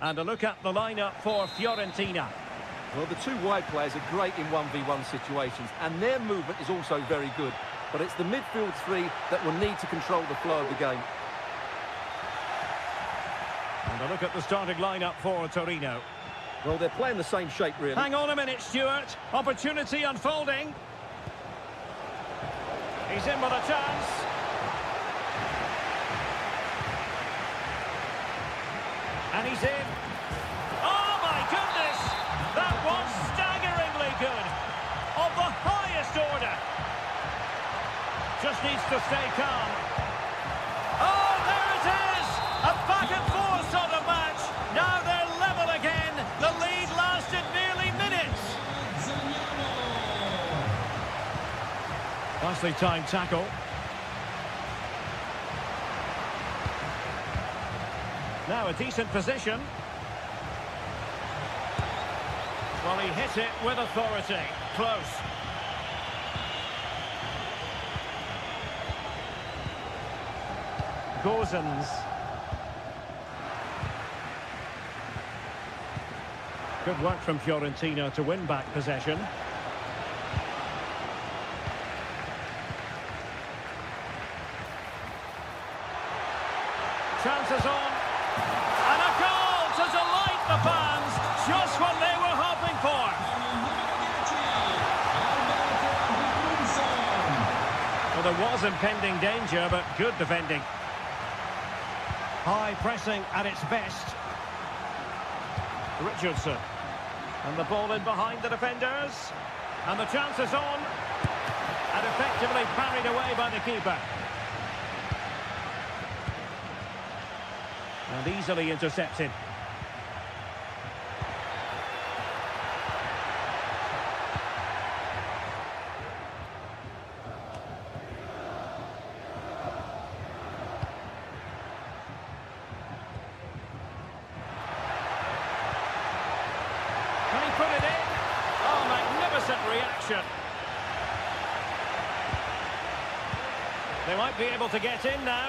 And a look at the lineup for Fiorentina. Well, the two wide players are great in 1v1 situations, and their movement is also very good. But it's the midfield three that will need to control the flow of the game. And a look at the starting lineup for Torino. Well, they're playing the same shape, really. Hang on a minute, Stuart. Opportunity unfolding. He's in with a chance. And he's in. Oh, my goodness! That was staggeringly good. Of the highest order. Just needs to stay calm. Oh, there it is! A back and forth sort of match. Now they're level again. The lead lasted nearly minutes. Nicely timed tackle. Now a decent position. Well, he hit it with authority. Close. Gozens. Good work from Fiorentina to win back possession. Chances on. And a goal to delight the fans. Just what they were hoping for. Well, there was impending danger, but good defending. High pressing at its best. Richardson. And the ball in behind the defenders. And the chance is on. And effectively parried away by the keeper. And easily intercepted. Can he put it in? Oh, magnificent reaction. They might be able to get in now.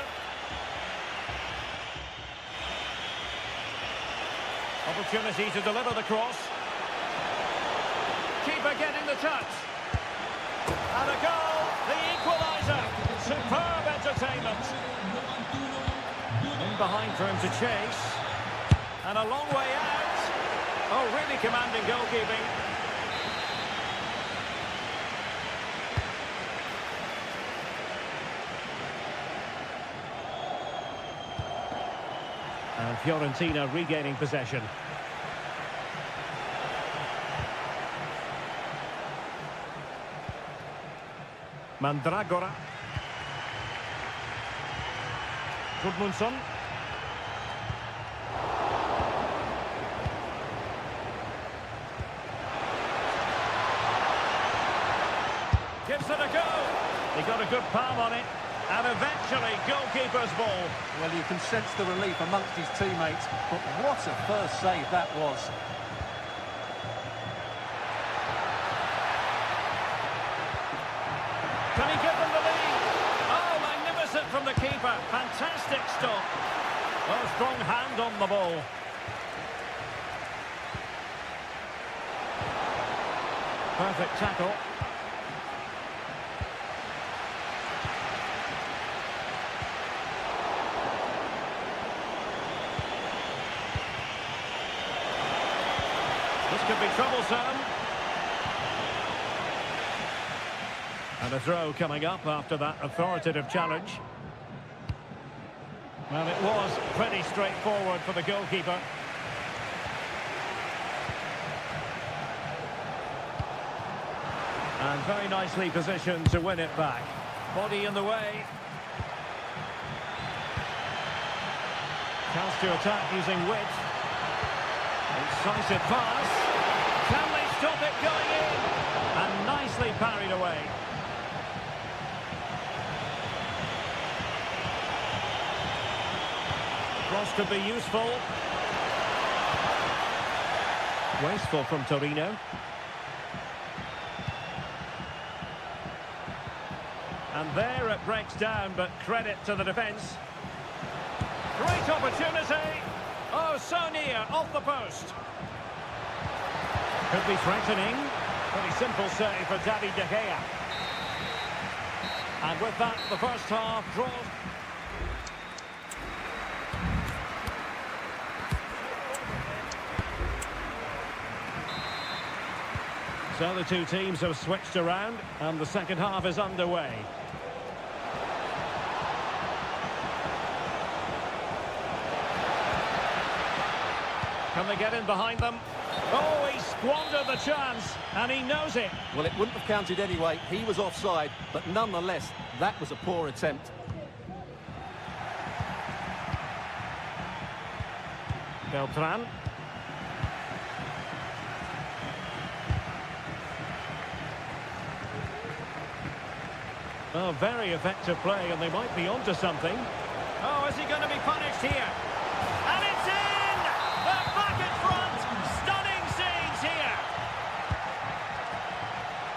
Opportunity to deliver the cross. Keeper getting the touch. And a goal, the equaliser. Superb entertainment. In behind for him to chase. And a long way out. Oh, really commanding goalkeeping. And Fiorentina regaining possession. Mandragora. Gudmundsson. Gives it a go. He got a good palm on it. And eventually, goalkeeper's ball. Well, you can sense the relief amongst his teammates, but what a first save that was. Can he give them the lead? Oh, magnificent from the keeper. Fantastic stop. Oh, strong hand on the ball. Perfect tackle. This could be troublesome. And a throw coming up after that authoritative challenge. Well, it was pretty straightforward for the goalkeeper. And very nicely positioned to win it back. Body in the way. Chance to attack using width. Incisive pass. Can they stop it going in? And nicely parried away. Cross could be useful. Wasteful from Torino. And there it breaks down, but credit to the defence. Great opportunity. Oh, so near, off the post. Could be threatening. Pretty simple save for David De Gea. And with that, the first half draws. So the two teams have switched around, and the second half is underway. Can they get in behind them? Oh, he squandered the chance, and he knows it. Well, it wouldn't have counted anyway. He was offside, but nonetheless, that was a poor attempt. Beltran. Oh, very effective play, and they might be onto something. Oh, is he going to be punished here? And it's in! They're back in front! Stunning scenes here!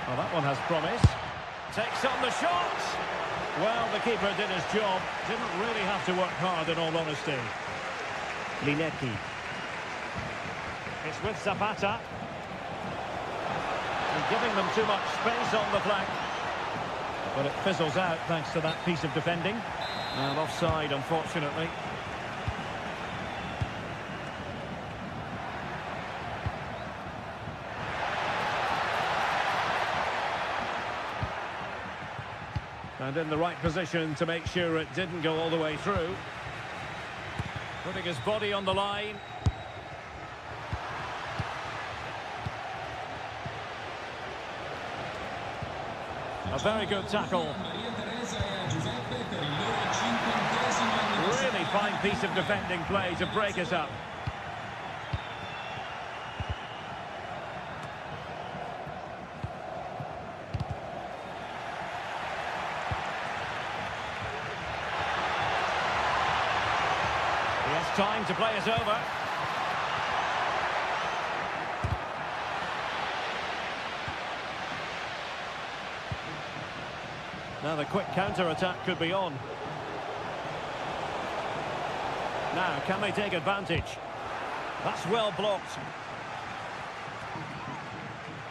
Well, that one has promise. Takes on the shot! Well, the keeper did his job. Didn't really have to work hard, in all honesty. Linetti. It's with Zapata. He's giving them too much space on the flank. But it fizzles out thanks to that piece of defending. And offside, unfortunately. And in the right position to make sure it didn't go all the way through. Putting his body on the line. A very good tackle. Really fine piece of defending play to break us up. He has time to play it over. Now the quick counter-attack could be on. Now, can they take advantage? That's well blocked.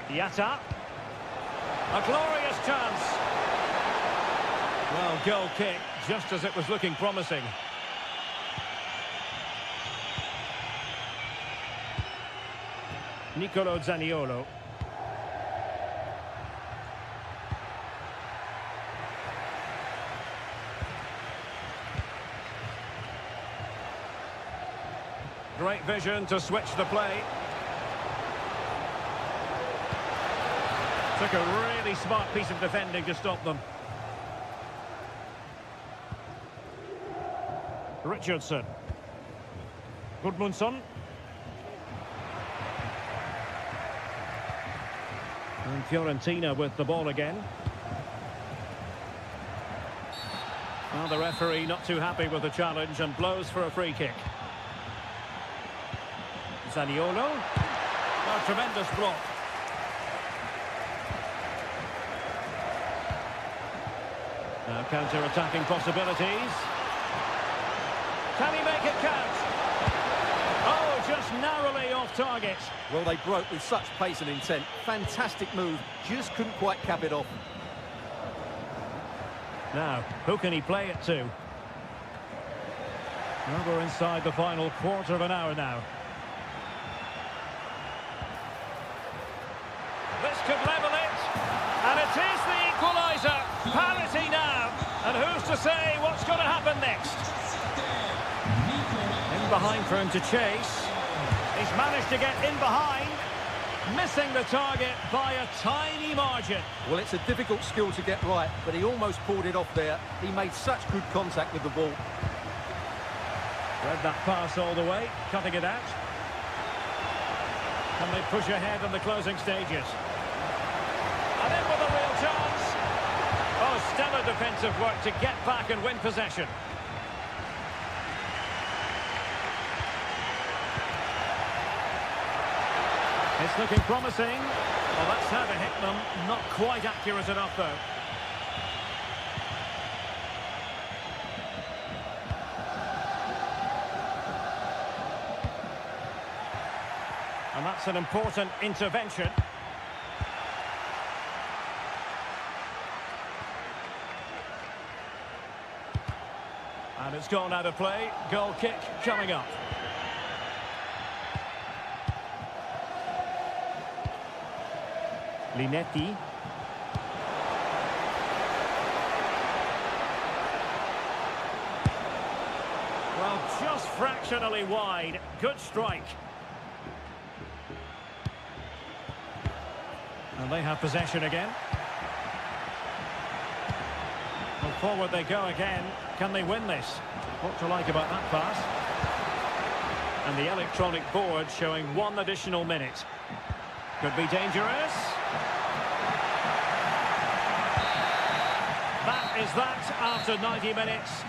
Yatta. A glorious chance. Well, goal kick, just as it was looking promising. Nicolo Zaniolo. Great vision to switch the play. Took a really smart piece of defending to stop them. Richardson. Gudmundsson. And Fiorentina with the ball again. Well, the referee not too happy with the challenge and blows for a free kick. Zaniolo. A tremendous block. Now counter-attacking possibilities. Can he make it count? Oh, just narrowly off target. Well, they broke with such pace and intent. Fantastic move. Just couldn't quite cap it off. Now, who can he play it to? Well, we're inside the final quarter of an hour now. This could level it, and it is the equaliser. Parity now, and who's to say what's going to happen next? In behind for him to chase. He's managed to get in behind, missing the target by a tiny margin. Well, it's a difficult skill to get right, but he almost pulled it off there. He made such good contact with the ball. Read that pass all the way, cutting it out. Can they push ahead in the closing stages? And in with a real chance. Oh, stellar defensive work to get back and win possession. It's looking promising. Well, that's how to hit them. Not quite accurate enough, though. And that's an important intervention. And it's gone out of play. Goal kick coming up. Linetti. Well, just fractionally wide. Good strike. And they have possession again. Well, forward they go again. Can they win this? What do you like about that pass? And the electronic board showing 1 additional minute. Could be dangerous. That is that after 90 minutes.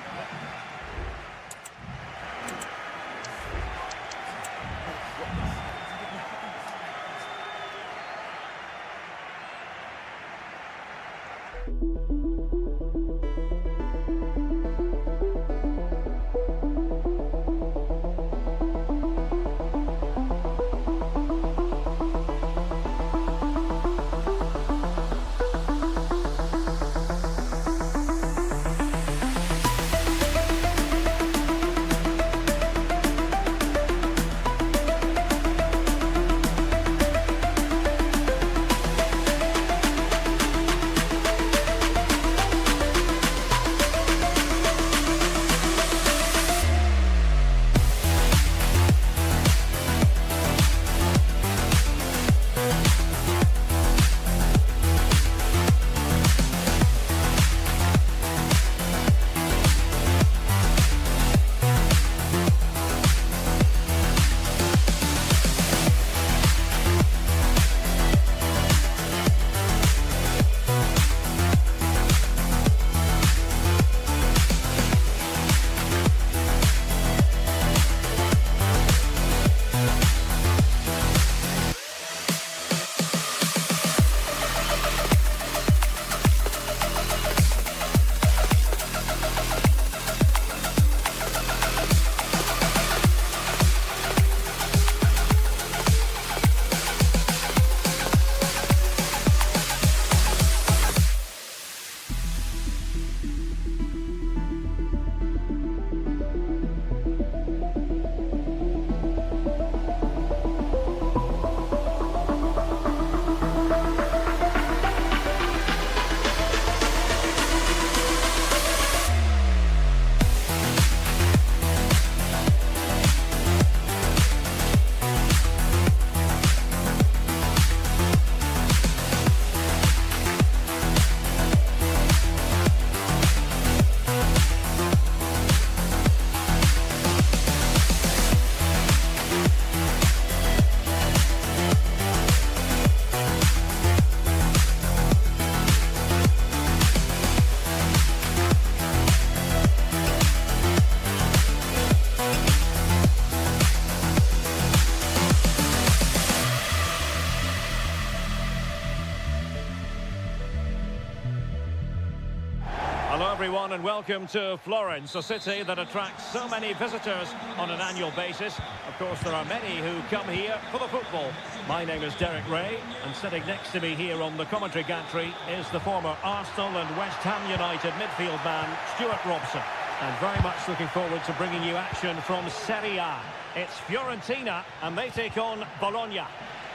Hello everyone and welcome to Florence, a city that attracts so many visitors on an annual basis. Of course, there are many who come here for the football. My name is Derek Ray, and sitting next to me here on the commentary gantry is the former Arsenal and West Ham United midfield man, Stuart Robson. And very much looking forward to bringing you action from Serie A. It's Fiorentina, and they take on Bologna.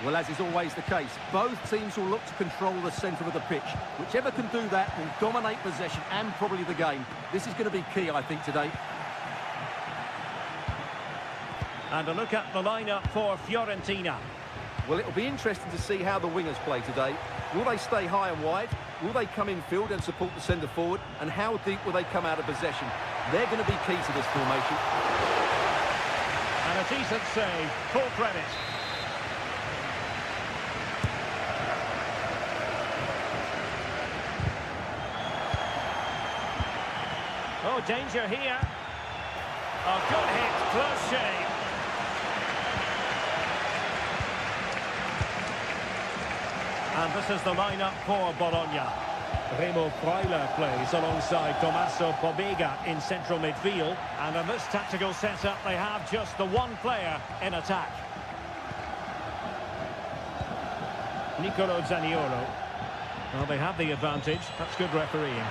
Well, as is always the case, both teams will look to control the centre of the pitch. Whichever can do that will dominate possession and probably the game. This is going to be key, I think, today. And a look at the lineup for Fiorentina. Well, it'll be interesting to see how the wingers play today. Will they stay high and wide? Will they come in field and support the centre forward? And how deep will they come out of possession? They're going to be key to this formation. And a decent save, full credit. Oh, danger here. Oh, good hit, close shave. And this is the lineup for Bologna. Remo Freuler plays alongside Tommaso Pobega in central midfield. And in this tactical setup, they have just the one player in attack. Nicolo Zaniolo. Well, they have the advantage. That's good refereeing.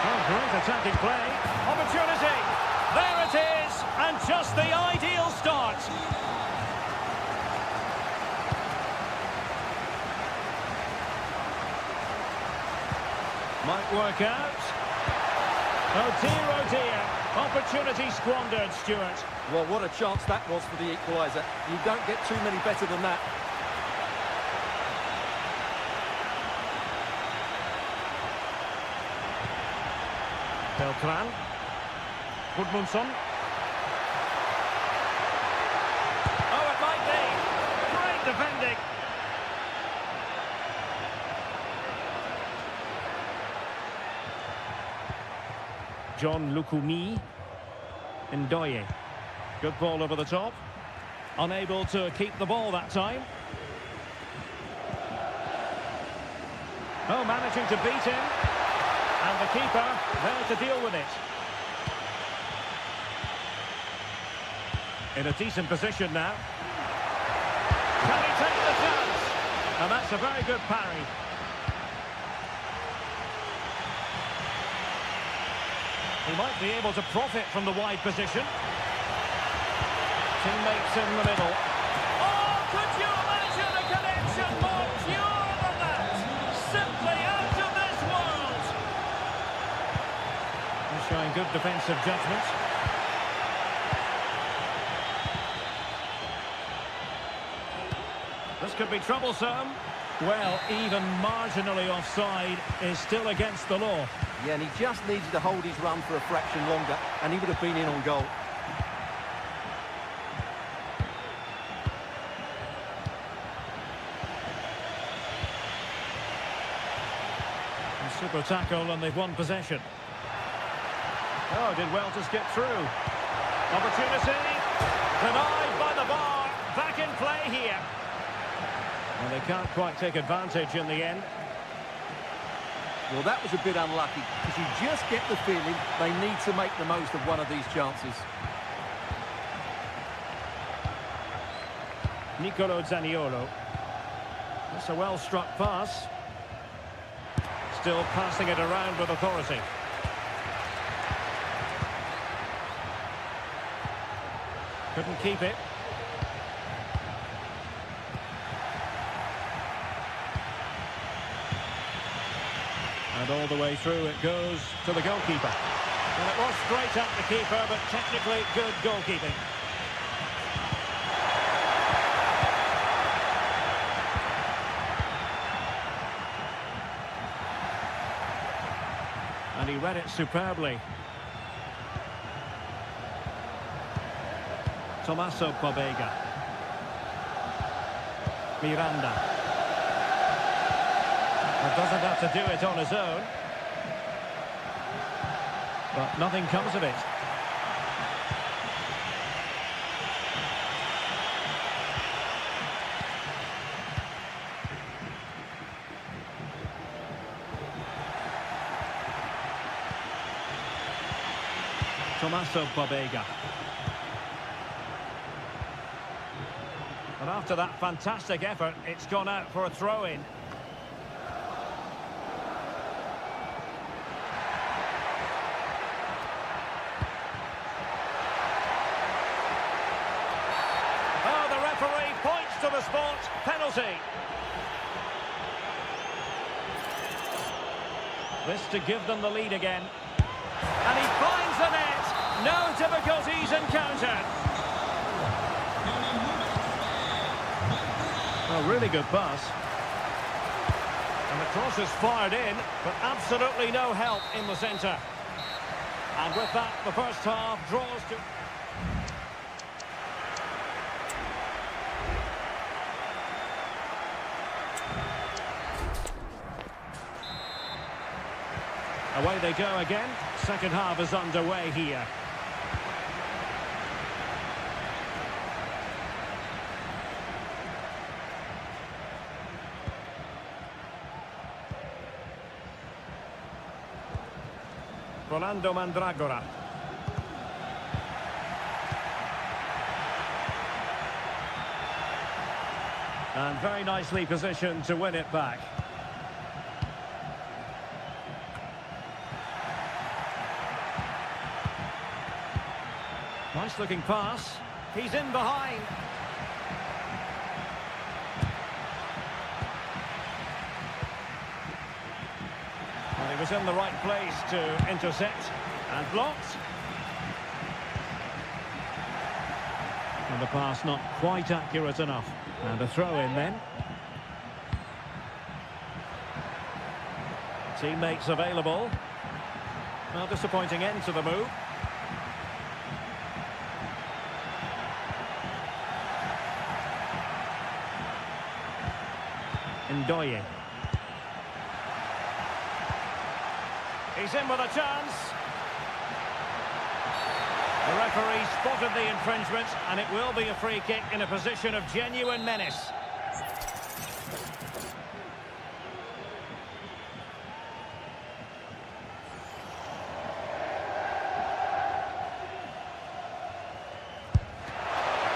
Oh, great attacking play. Opportunity. There it is. And just the ideal start. Might work out. Oh dear. Opportunity squandered, Stuart. Well, what a chance that was for the equaliser. You don't get too many better than that. Beltran. Gudmundsson. Oh, it might be. Great defending. John Lukumi. Ndoye. Good ball over the top. Unable to keep the ball that time. Oh, managing to beat him. And the keeper there to deal with it. In a decent position now. Can he take the chance? And that's a very good parry. He might be able to profit from the wide position. Teammates in the middle. Oh, could you imagine a connection more pure than that? Simply out of this world. He's showing good defensive judgment. This could be troublesome. Well, even marginally offside is still against the law. Yeah, and he just needed to hold his run for a fraction longer, and he would have been in on goal. Super tackle, and they've won possession. Oh, did well to skip through. Opportunity. Denied by the bar. Back in play here. And they can't quite take advantage in the end. Well, that was a bit unlucky, because you just get the feeling they need to make the most of one of these chances. Nicolo Zaniolo. That's a well-struck pass. Still passing it around with authority. Couldn't keep it. And all the way through it goes to the goalkeeper. And it was straight at the keeper, but technically good goalkeeping. And he read it superbly. Tommaso Pobega. Miranda. But doesn't have to do it on his own. But nothing comes of it. Tommaso Pobega. And after that fantastic effort, it's gone out for a throw-in. Oh, the referee points to the spot. Penalty. This to give them the lead again. And he finds the net. No difficulties encountered. A really good pass. And the cross is fired in, but absolutely no help in the centre. And with that, the first half draws to... Away they go again. Second half is underway here. Rolando Mandragora. And very nicely positioned to win it back. Nice looking pass. He's in behind. Well, he was in the right place to intercept and blocked. And the pass not quite accurate enough. And a throw in then. Teammates available. Well, disappointing end to the move. Ndoye. He's in with a chance. The referee spotted the infringement, and it will be a free kick in a position of genuine menace.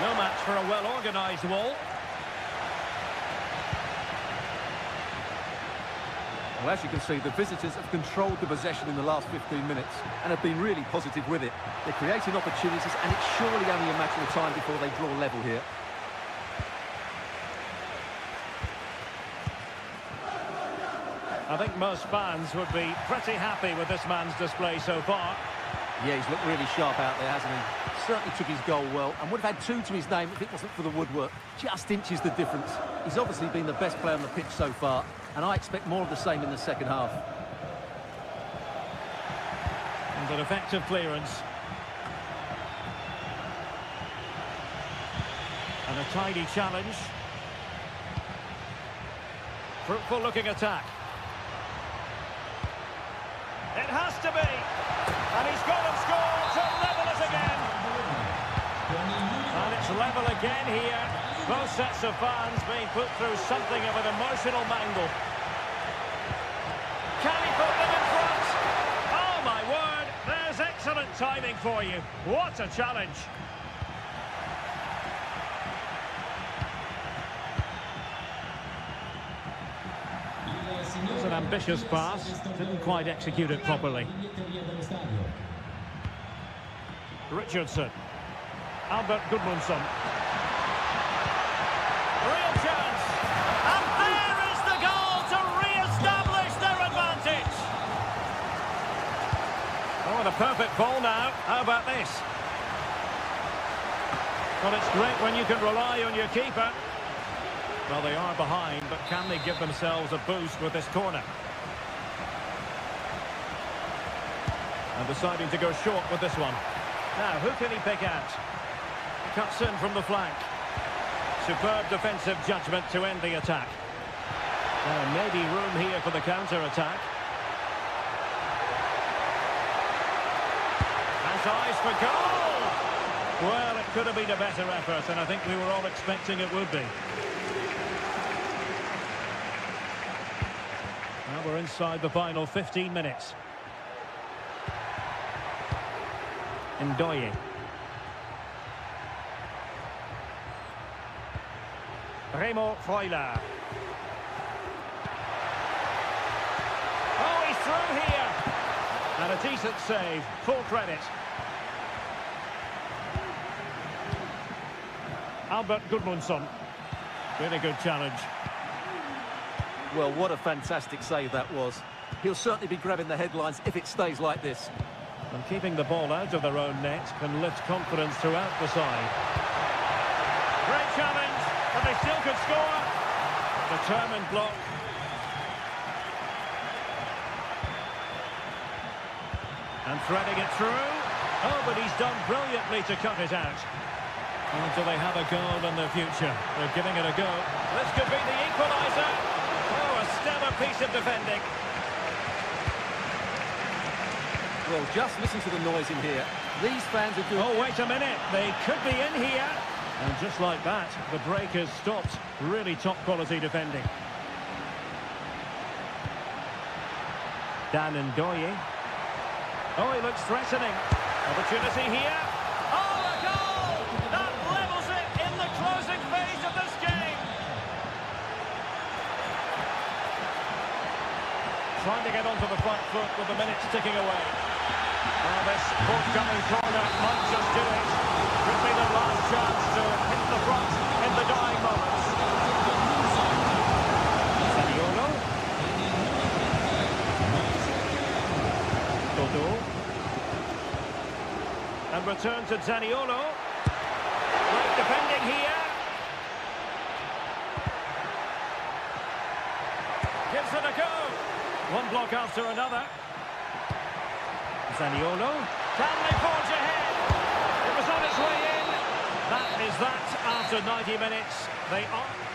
No match for a well-organised wall. Well, as you can see, the visitors have controlled the possession in the last 15 minutes and have been really positive with it. They're creating opportunities, and it's surely only a matter of time before they draw level here. I think most fans would be pretty happy with this man's display so far. Yeah, he's looked really sharp out there, hasn't he? Certainly took his goal well, and would have had 2 to his name if it wasn't for the woodwork. Just inches the difference. He's obviously been the best player on the pitch so far, and I expect more of the same in the second half. And an effective clearance. And a tidy challenge. Fruitful looking attack. It has to be. And he's gone and scored to level it again. And it's level again here. Both sets of fans being put through something of an emotional mangle. Can he put them in front? Oh my word, there's excellent timing for you. What a challenge. It was an ambitious pass, didn't quite execute it properly. Richardson. Albert Gudmundsson. Real chance. And there is the goal to re-establish their advantage. Oh, the perfect ball now. How about this? Well, it's great when you can rely on your keeper. Well, they are behind, but can they give themselves a boost with this corner? And deciding to go short with this one. Now, who can he pick out? Cuts in from the flank. Superb defensive judgment to end the attack. Maybe room here for the counter-attack. Has eyes for goal! Well, it could have been a better effort, and I think we were all expecting it would be. Now we're inside the final 15 minutes. Ndoye. Remo Freuler. Oh, he's through here. And a decent save. Full credit. Albert Gudmundsson. Really good challenge. Well, what a fantastic save that was. He'll certainly be grabbing the headlines if it stays like this. And keeping the ball out of their own net can lift confidence throughout the side. Great challenge, but they still could score. Determined block. And threading it through. Oh, but he's done brilliantly to cut it out. Well, do they have a goal in their future? They're giving it a go. This could be the equaliser. Oh, a stellar piece of defending. Well, just listen to the noise in here. These fans are doing... Oh, wait a minute. They could be in here. And just like that, the break has stopped. Really top-quality defending. Dan Ndoye. Oh, he looks threatening. Opportunity here. Oh, a goal! That levels it in the closing phase of this game. Trying to get onto the front foot with the minutes ticking away. Well, this forthcoming corner might just do it. Could be the last chance to hit the front in the dying moments. Zaniolo. Toto. And return to Zaniolo. Great defending here. Gives it a go. One block after another. Zaniolo. Can they forge ahead? It was on its way in. That is that after 90 minutes. They are...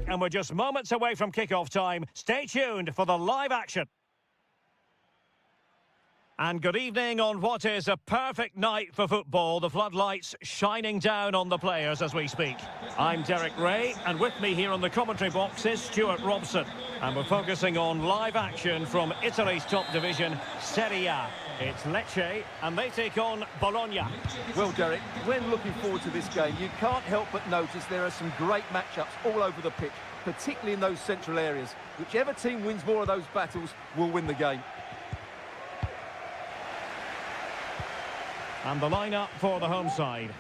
And we're just moments away from kick-off time. Stay tuned for the live action. And good evening on what is a perfect night for football. The floodlights shining down on the players as we speak. I'm Derek Ray, and with me here on the commentary box is Stuart Robson. And we're focusing on live action from Italy's top division, Serie A. It's Lecce, and they take on Bologna. Well, Derek, when looking forward to this game, you can't help but notice there are some great matchups all over the pitch, particularly in those central areas. Whichever team wins more of those battles will win the game. And the lineup for the home side.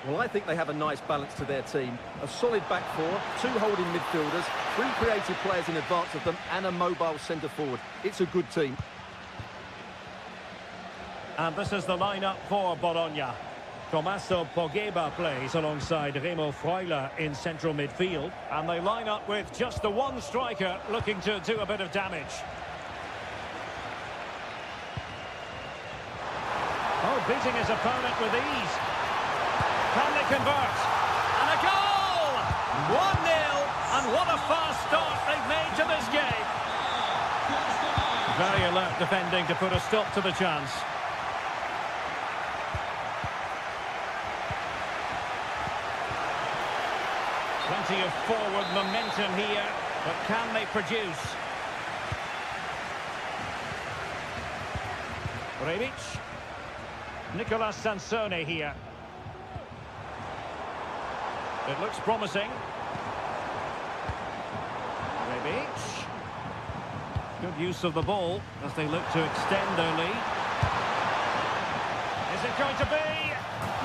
Well, I think they have a nice balance to their team. A solid back four, two holding midfielders, three creative players in advance of them, and a mobile centre-forward. It's a good team. And this is the lineup for Bologna. Tommaso Pogba plays alongside Remo Freuler in central midfield. And they line up with just the one striker looking to do a bit of damage. Oh, beating his opponent with ease. Can they convert? And a goal! 1-0, and what a fast start they've made to this game. Very alert defending to put a stop to the chance. Plenty of forward momentum here, but can they produce? Rebic. Nicolas Sansone here. It looks promising. Rebic. Good use of the ball as they look to extend their lead. Is it going to be?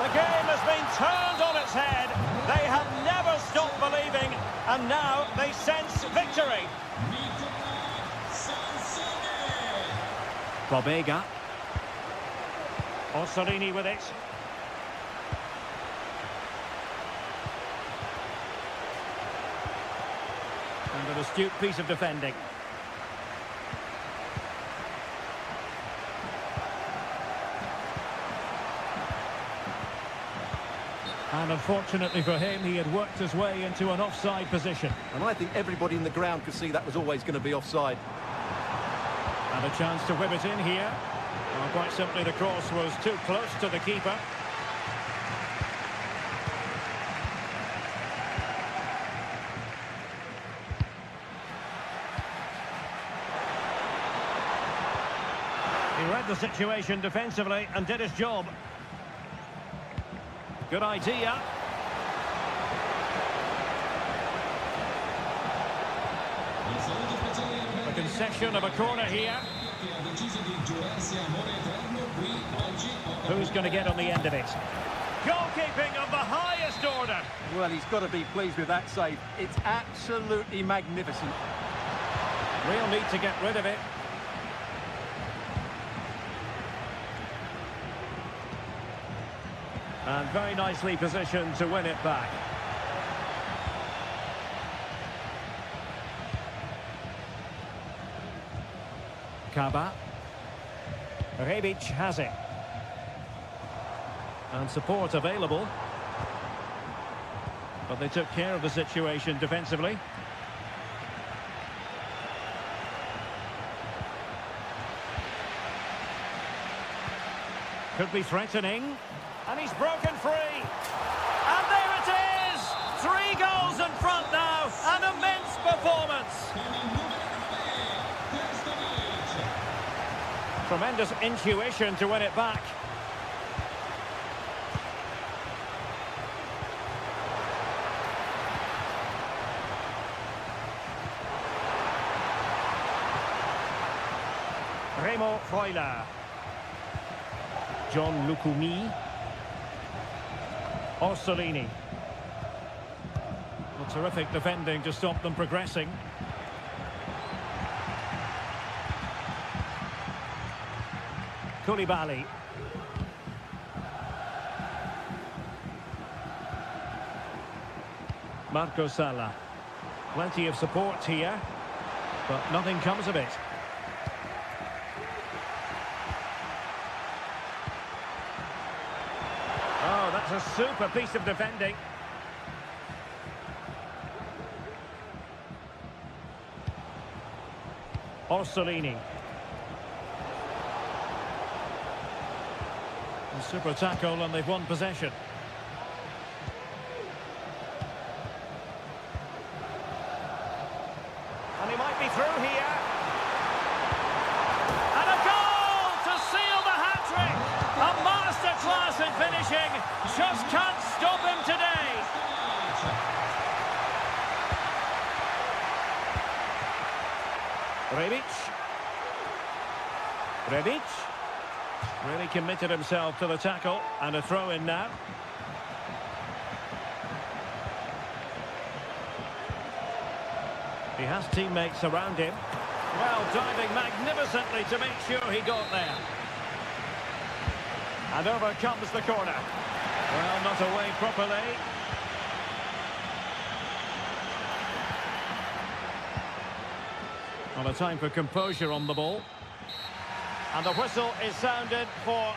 The game has been turned on its head. They have never stopped believing, and now they sense victory. Bobega. Orsolini with it. And an astute piece of defending. And unfortunately for him, he had worked his way into an offside position. And I think everybody in the ground could see that was always going to be offside. And a chance to whip it in here. Well, quite simply, the cross was too close to the keeper. He read the situation defensively and did his job. Good idea. Concession of a corner here. Who's going to get on the end of it? Goalkeeping of the highest order. Well, he's got to be pleased with that save. It's absolutely magnificent. Real need to get rid of it. And very nicely positioned to win it back. Kaba. Rebic has it. And support available. But they took care of the situation defensively. Could be threatening. And he's broken free. And there it is! 3 goals in front now. An immense performance. Tremendous intuition to win it back. Remo Freuler. John Lukumi. Orsolini. Well, terrific defending to stop them progressing. Koulibaly. Marco Sala. Plenty of support here, but nothing comes of it. Oh, that's a super piece of defending. Orsolini. A super tackle and they've won possession. And he might be through here. And a goal to seal the hat-trick. A masterclass in finishing. Just can't stop him today. Rebic. Really committed himself to the tackle. And a throw-in now. He has teammates around him. Well, diving magnificently to make sure he got there. And over comes the corner. Well, not away properly. Well, a time for composure on the ball. And the whistle is sounded for...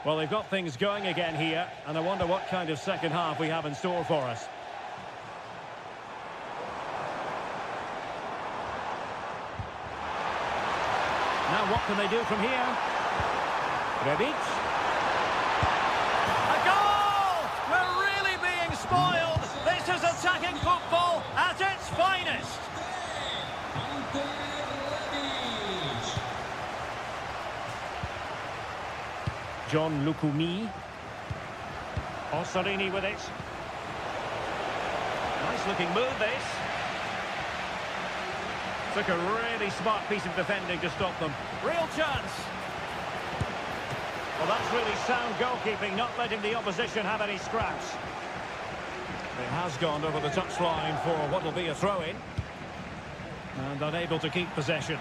Well, they've got things going again here, and I wonder what kind of second half we have in store for us. Now what can they do from here? Rebic. A goal! We're really being spoiled. This is attacking football at its finest. John Lukumi. Orsolini with it. Nice looking move this. Took a really smart piece of defending to stop them. Real chance. Well, that's really sound goalkeeping, not letting the opposition have any scraps. It has gone over the touchline for what will be a throw-in. And unable to keep possession.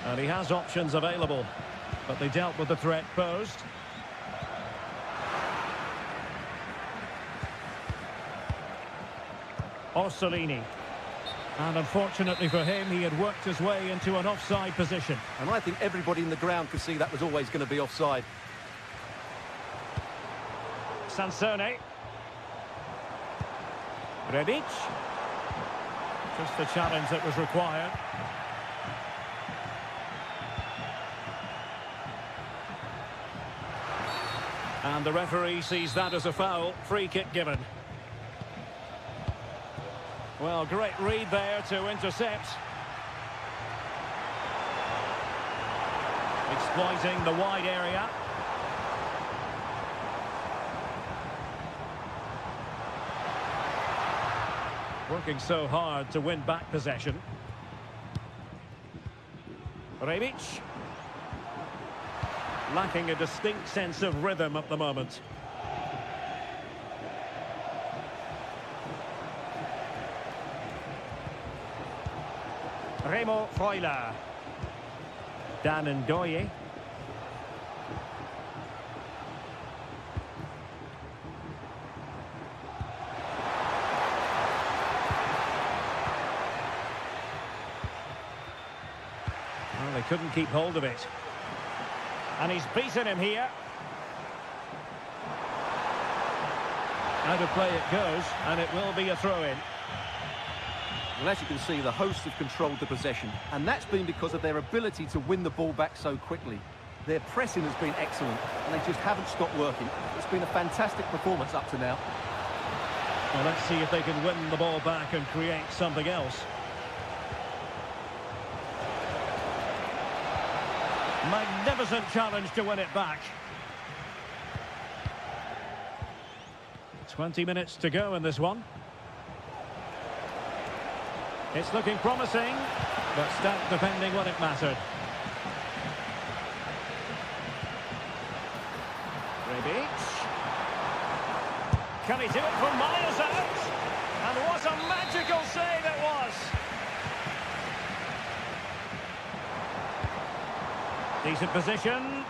And he has options available, but they dealt with the threat posed. Orsolini. And unfortunately for him, he had worked his way into an offside position. And I think everybody in the ground could see that was always going to be offside. Sansone. Rebic. Just the challenge that was required. And the referee sees that as a foul. Free kick given. Well, great read there to intercept. Exploiting the wide area. Working so hard to win back possession. Rebic. Lacking a distinct sense of rhythm at the moment. Remo Freuler. Dan Ndoye. Well, they couldn't keep hold of it. And he's beaten him here. Out of play it goes, and it will be a throw-in. Well, as you can see, the hosts have controlled the possession, and that's been because of their ability to win the ball back so quickly. Their pressing has been excellent, and they just haven't stopped working. It's been a fantastic performance up to now. Well, let's see if they can win the ball back and create something else. Magnificent challenge to win it back. 20 minutes to go in this one. It's looking promising, but stout defending when it mattered. Rebic. Can he do it from miles out? And what a magical save it was! Decent position.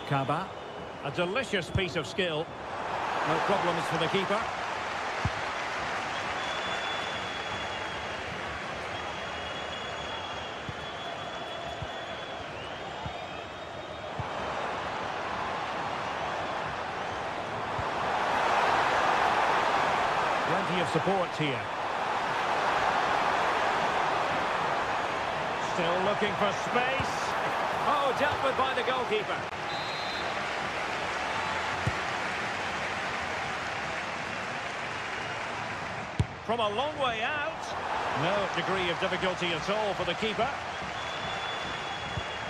Kaba, a delicious piece of skill. No problems for the keeper. Plenty of support here. Still looking for space. Oh, dealt with by the goalkeeper. From a long way out. No degree of difficulty at all for the keeper.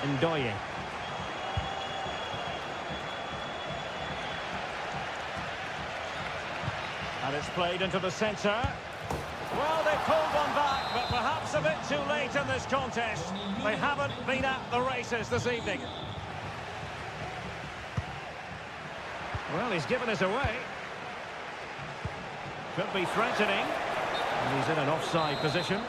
Ndoye. And it's played into the centre. Well, they pulled one back, but perhaps a bit too late in this contest. They haven't been at the races this evening. Well, he's given us away. Could be threatening. And he's in an offside position.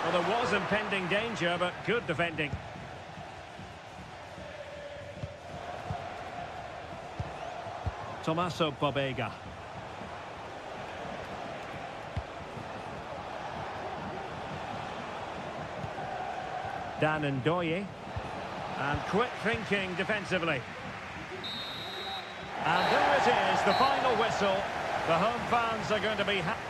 Well, there was impending danger, but good defending. Tommaso Pobega. Dan Ndoye. And quick thinking defensively. And there it is, the final whistle. The home fans are going to be happy.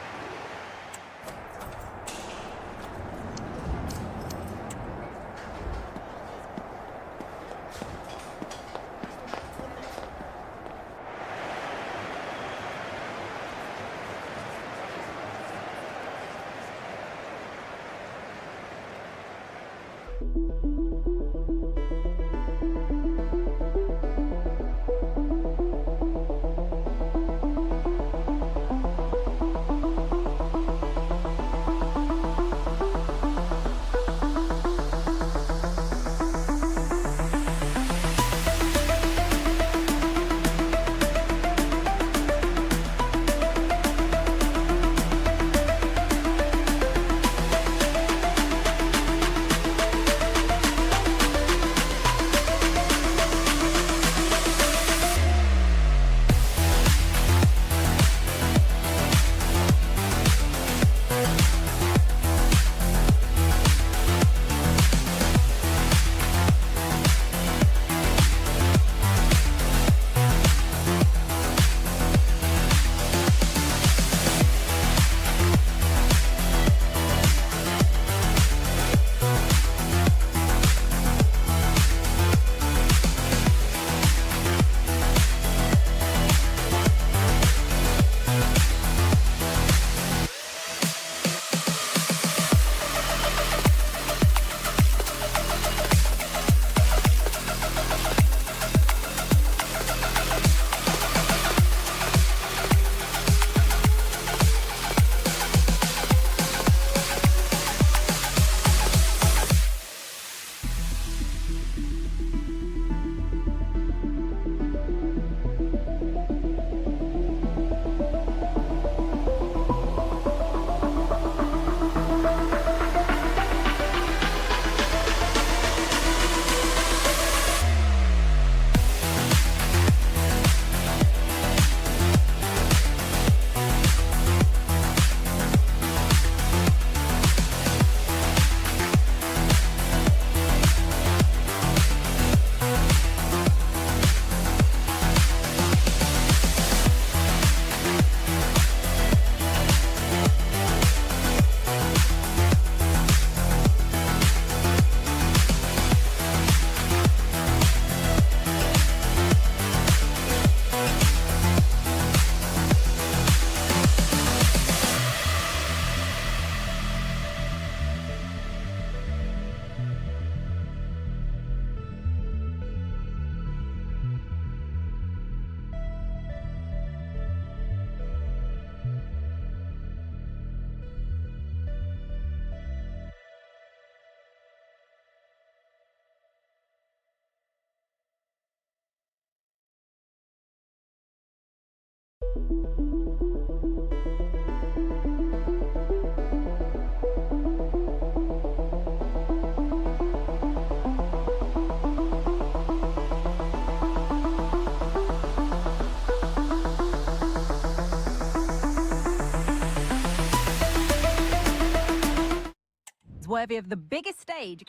Worthy of the biggest stage.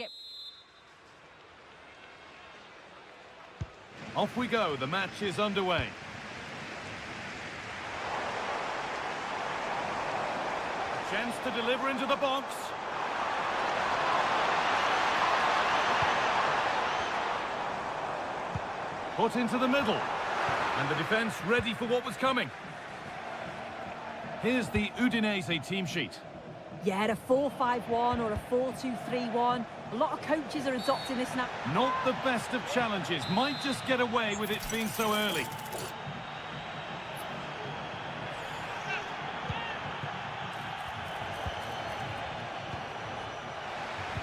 Off we go, the match is underway. A chance to deliver into the box. Put into the middle. And the defence ready for what was coming. Here's the Udinese team sheet. Yeah, a 4-5-1 or a 4-2-3-1. A lot of coaches are adopting this now. Not the best of challenges. Might just get away with it being so early.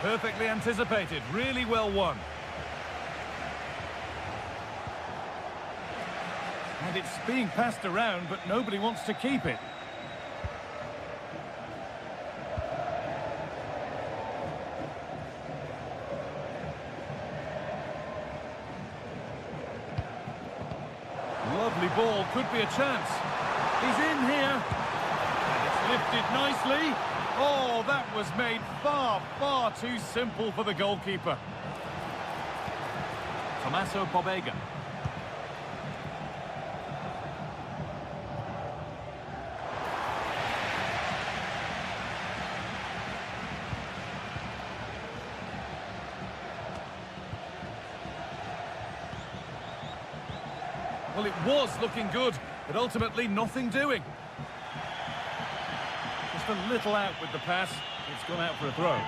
Perfectly anticipated. Really well won. And it's being passed around, but nobody wants to keep it. Lovely ball, could be a chance. He's in here. And it's lifted nicely. Oh, that was made far, far too simple for the goalkeeper. Tommaso Pobega. Well, it was looking good, but ultimately nothing doing. Just a little out with the pass. It's gone out for a throw.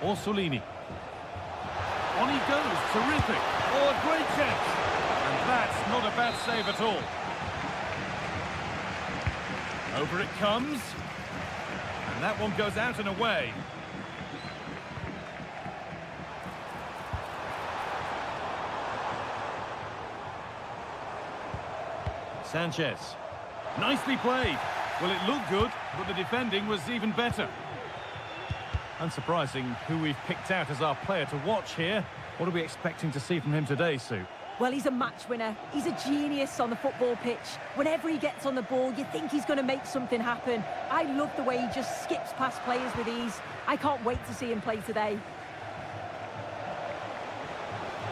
Orsolini. On he goes, terrific. Oh, a great chance. And that's not a bad save at all. Over it comes. And that one goes out and away. Sanchez. Nicely played. Well, it looked good, but the defending was even better. Unsurprising who we've picked out as our player to watch here. What are we expecting to see from him today, Sue? Well, he's a match winner. He's a genius on the football pitch. Whenever he gets on the ball, you think he's going to make something happen. I love the way he just skips past players with ease. I can't wait to see him play today.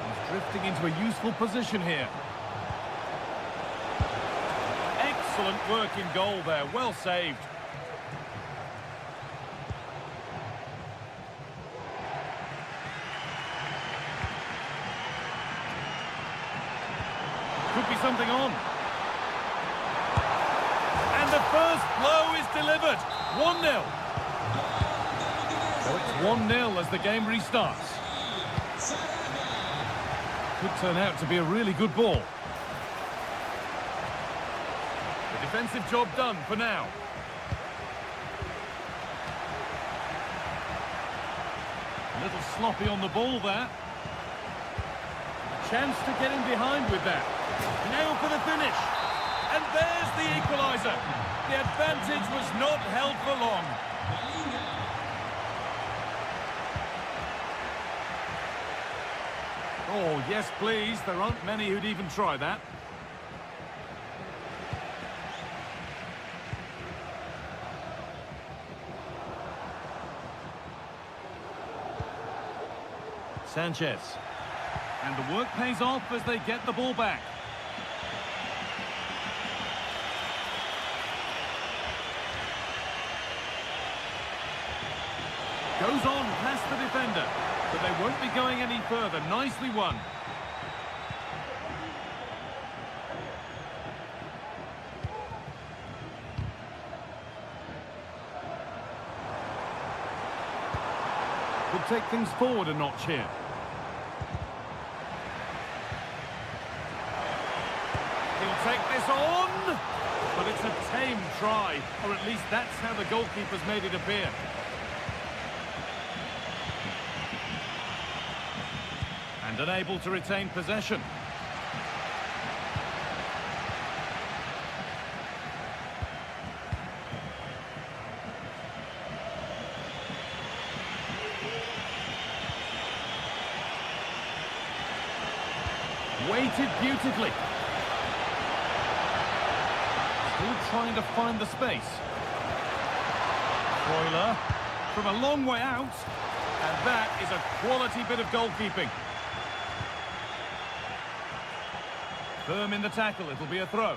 He's drifting into a useful position here. Excellent work in goal there, well saved. Could be something on. And the first blow is delivered. 1-0. So it's 1-0 as the game restarts. Could turn out to be a really good ball. Defensive job done for now. A little sloppy on the ball there. A chance to get in behind with that. Nail for the finish. And there's the equaliser. The advantage was not held for long. Oh, yes, please. There aren't many who'd even try that. Sanchez. And the work pays off as they get the ball back. Goes on past the defender, but they won't be going any further. Nicely won. Could take things forward a notch here. He'll take this on, but it's a tame try, or at least that's how the goalkeeper's made it appear. And unable to retain possession. Weighted beautifully. Still trying to find the space. Freuler from a long way out. And that is a quality bit of goalkeeping. Firm in the tackle, it'll be a throw.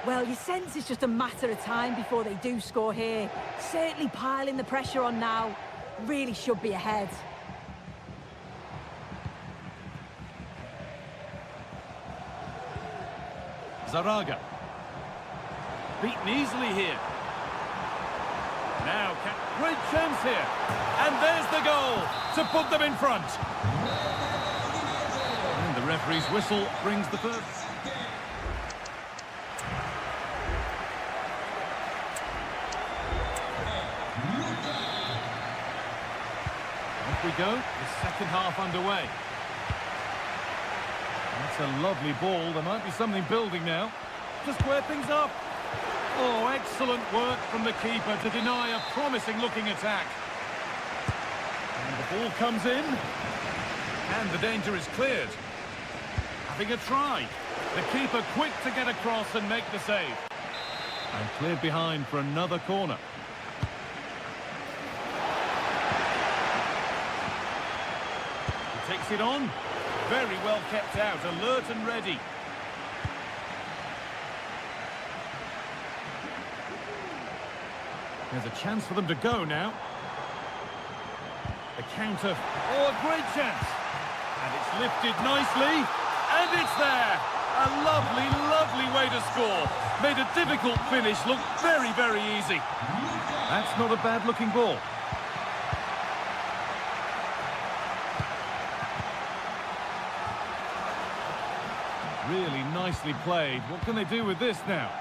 Well, you sense it's just a matter of time before they do score here. Certainly piling the pressure on now. Really should be ahead. Zaraga. Beaten easily here. Now, great chance here. And there's the goal to put them in front. And the referee's whistle brings the first. Off we go, the second half underway. That's a lovely ball. There might be something building now. To square things up. Oh, excellent work from the keeper to deny a promising-looking attack. And the ball comes in. And the danger is cleared. Having a try. The keeper quick to get across and make the save. And cleared behind for another corner. He takes it on. Very well kept out, alert and ready. There's a chance for them to go now. The counter. Oh, a great chance. And it's lifted nicely. And it's there. A lovely, lovely way to score. Made a difficult finish look very, very easy. That's not a bad-looking ball. Really nicely played. What can they do with this now?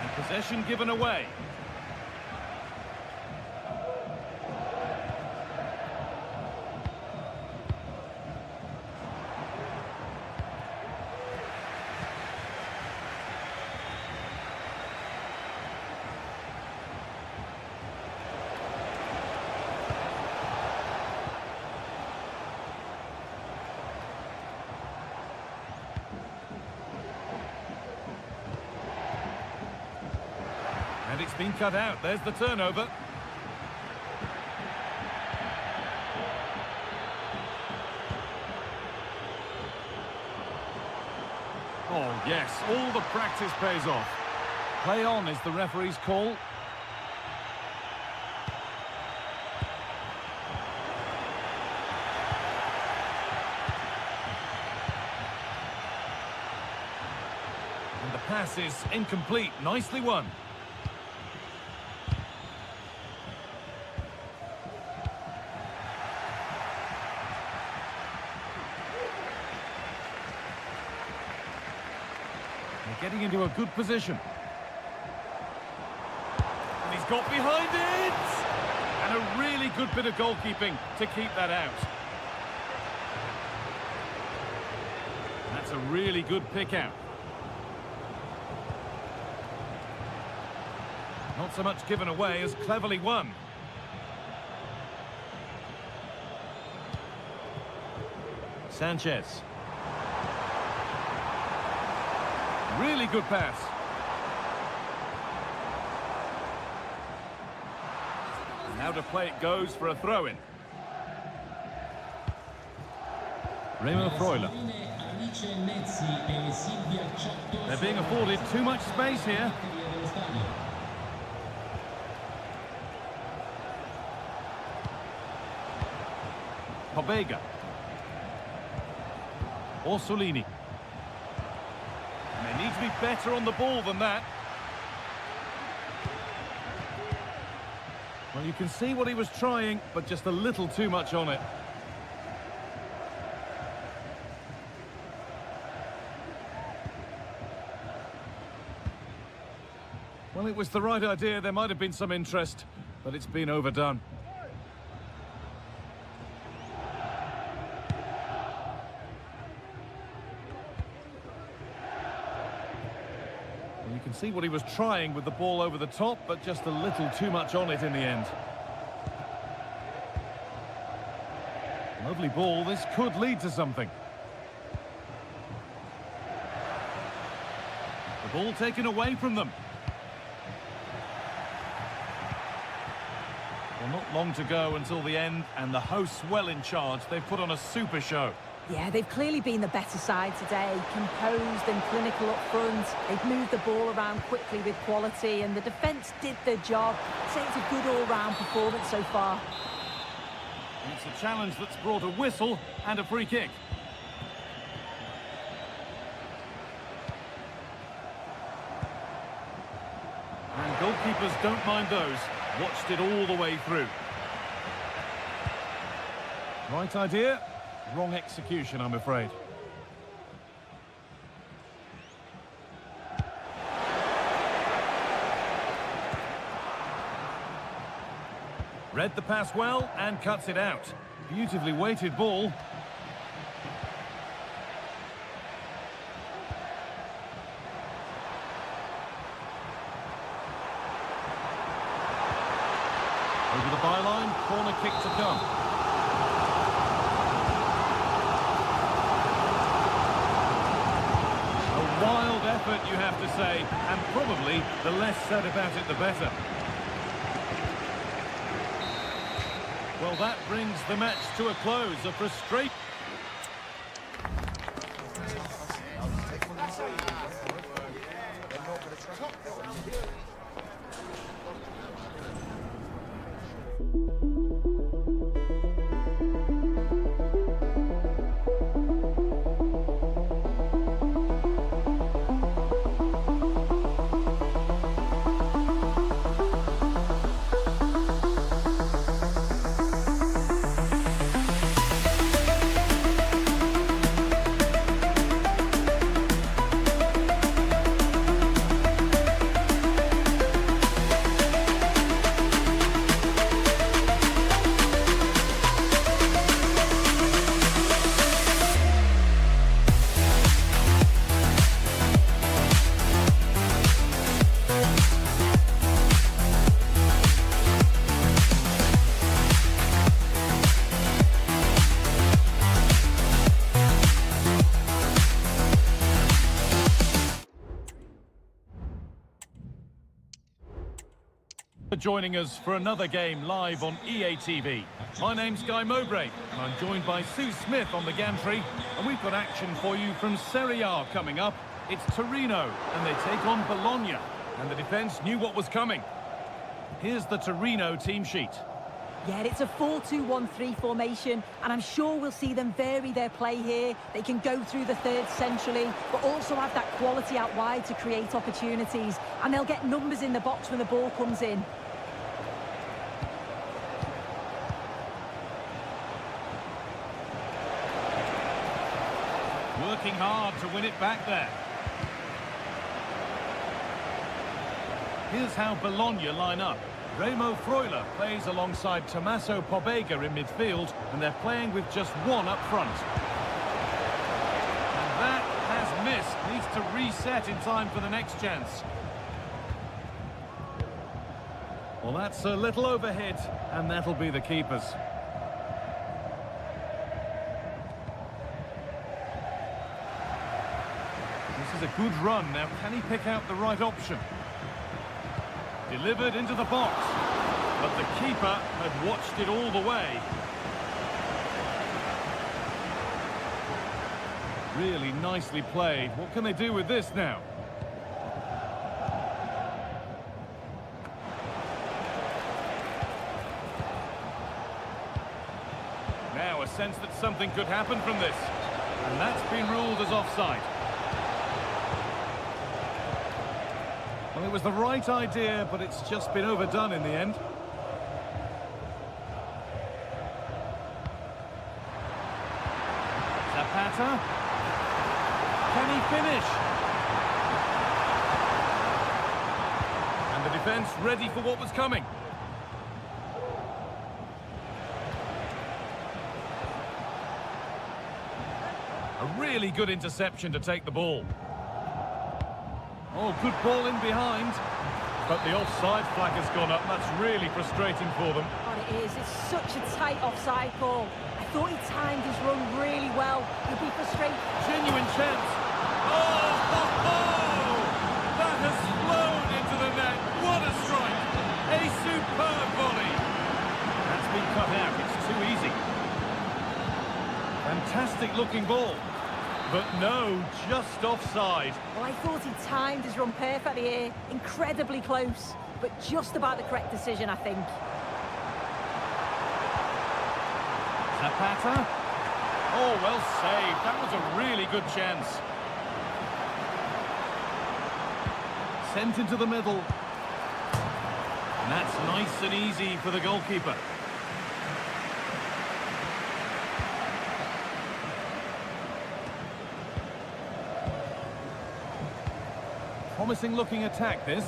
And possession given away. And it's been cut out. There's the turnover. Oh, yes. All the practice pays off. Play on is the referee's call. And the pass is incomplete. Nicely won. Getting into a good position. And he's got behind it! And a really good bit of goalkeeping to keep that out. That's a really good pick out. Not so much given away as cleverly won. Sanchez. Really good pass. Now to play it goes for a throw-in. Remo Freuler. They're being afforded too much space here. Pobega. Orsolini. They need to be better on the ball than that. Well, you can see what he was trying, but just a little too much on it. Well, it was the right idea. There might have been some interest, but it's been overdone. You can see what he was trying with the ball over the top, but just a little too much on it in the end. Lovely ball. This could lead to something. The ball taken away from them. Well, not long to go until the end, and the hosts well in charge. They've put on a super show. Yeah, they've clearly been the better side today, composed and clinical up front. They've moved the ball around quickly with quality, and the defence did their job. I'd say it's a good all-round performance so far. It's a challenge that's brought a whistle and a free kick. And goalkeepers don't mind those. Watched it all the way through. Right idea, wrong execution, I'm afraid. Read the pass well and cuts it out. Beautifully weighted ball. Over the byline, corner kick to come. A wild effort, you have to say, and probably the less said about it, the better. Well, that brings the match to a close. A frustrating... Joining us for another game live on EA TV. My name's Guy Mowbray, and I'm joined by Sue Smith on the gantry, and we've got action for you from Serie A coming up. It's Torino, and they take on Bologna, and the defence knew what was coming. Here's the Torino team sheet. Yeah, it's a 4-2-1-3 formation, and I'm sure we'll see them vary their play here. They can go through the third centrally, but also have that quality out wide to create opportunities, and they'll get numbers in the box when the ball comes in. Working hard to win it back there. Here's how Bologna line up. Remo Freuler plays alongside Tommaso Pobega in midfield, and they're playing with just one up front. And that has missed. Needs to reset in time for the next chance. Well, that's a little overhit, and that'll be the keepers. This is a good run. Now, can he pick out the right option? Delivered into the box, but the keeper had watched it all the way. Really nicely played. What can they do with this now? Now a sense that something could happen from this, and that's been ruled as offside. Well, it was the right idea, but it's just been overdone in the end. Zapata. Can he finish? And the defence ready for what was coming. A really good interception to take the ball. Oh, good ball in behind. But the offside flag has gone up. That's really frustrating for them. God, it is. It's such a tight offside call. I thought he timed his run really well. He'll be frustrated. Genuine chance. Oh, ho, ho! That has flown into the net. What a strike. A superb volley. That's been cut out. It's too easy. Fantastic looking ball. But no, just offside. Well, I thought he timed his run perfectly here. Incredibly close, but just about the correct decision, I think. Zapata. Oh, well saved. That was a really good chance. Sent into the middle. And that's nice and easy for the goalkeeper. Promising looking attack this.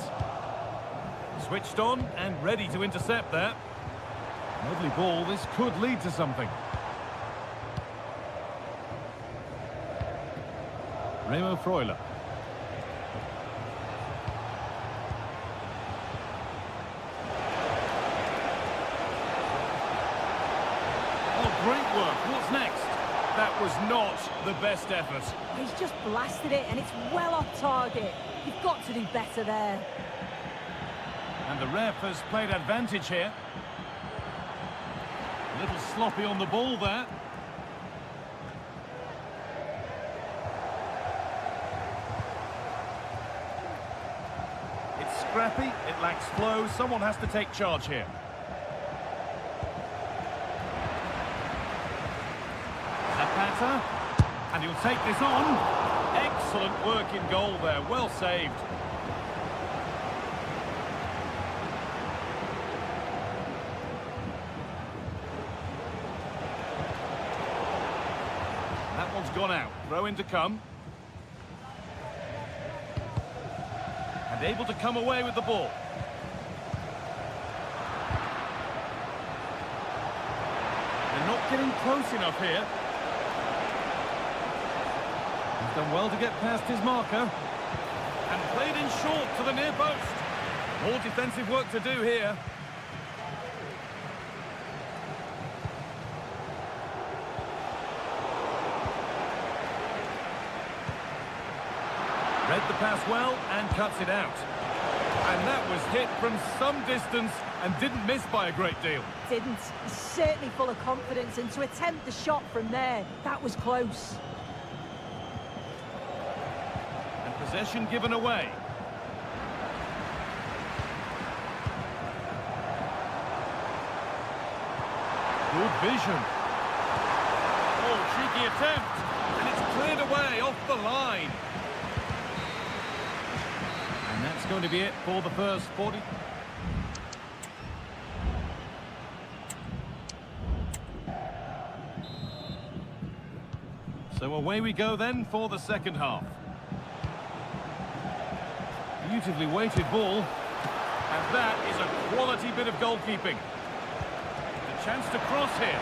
Switched on and ready to intercept that. Lovely ball, this could lead to something. Remo Freuler. Oh, great work. What's next? That was not the best effort. He's just blasted it, and it's well off target. You've got to do better there. And the ref has played advantage here. A little sloppy on the ball there. It's scrappy, it lacks flow. Someone has to take charge here. Zapata. And he'll take this on. Excellent work in goal there. Well saved. That one's gone out. Throw in to come. And able to come away with the ball. They're not getting close enough here. He's done well to get past his marker. And played in short to the near post. More defensive work to do here. Read the pass well and cuts it out. And that was hit from some distance and didn't miss by a great deal. Didn't. He's certainly full of confidence, and to attempt the shot from there, that was close. And possession given away. Good vision. Oh, cheeky attempt. And it's cleared away off the line. And that's going to be it for the first 40. So away we go then for the second half. Beautifully weighted ball. And that is a quality bit of goalkeeping. The chance to cross here.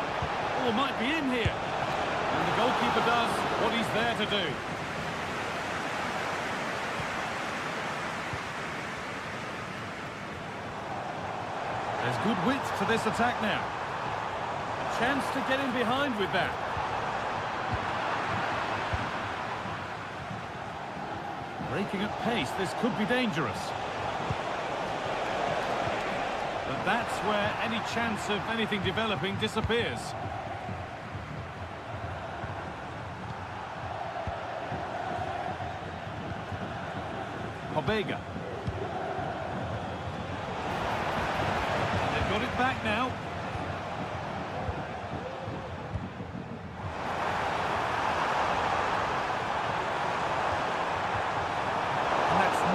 Oh, might be in here. And the goalkeeper does what he's there to do. There's good width to this attack now. A chance to get in behind with that. Breaking at pace, this could be dangerous. But that's where any chance of anything developing disappears. Pobega. They've got it back now.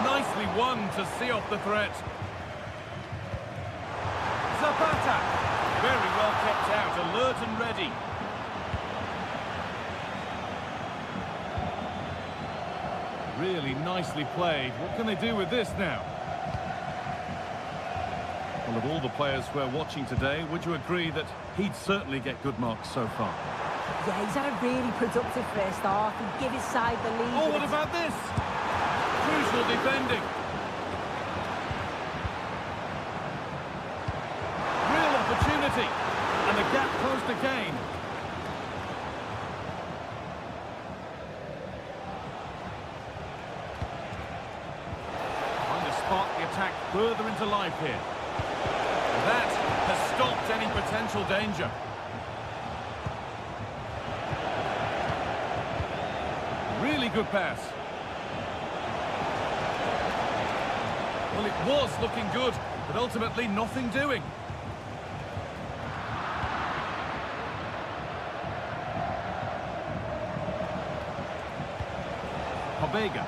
Nicely won to see off the threat. Zapata. Very well kept out, alert and ready. Really nicely played. What can they do with this now? Well, of all the players we're watching today, would you agree that he'd certainly get good marks so far? Yeah, he's had a really productive first half and give his side the lead. Oh, what about this? Crucial defending. Real opportunity. And the gap closed again. attack further into life here. That has stopped any potential danger. Really good pass. Well, it was looking good, but ultimately nothing doing. Pobega.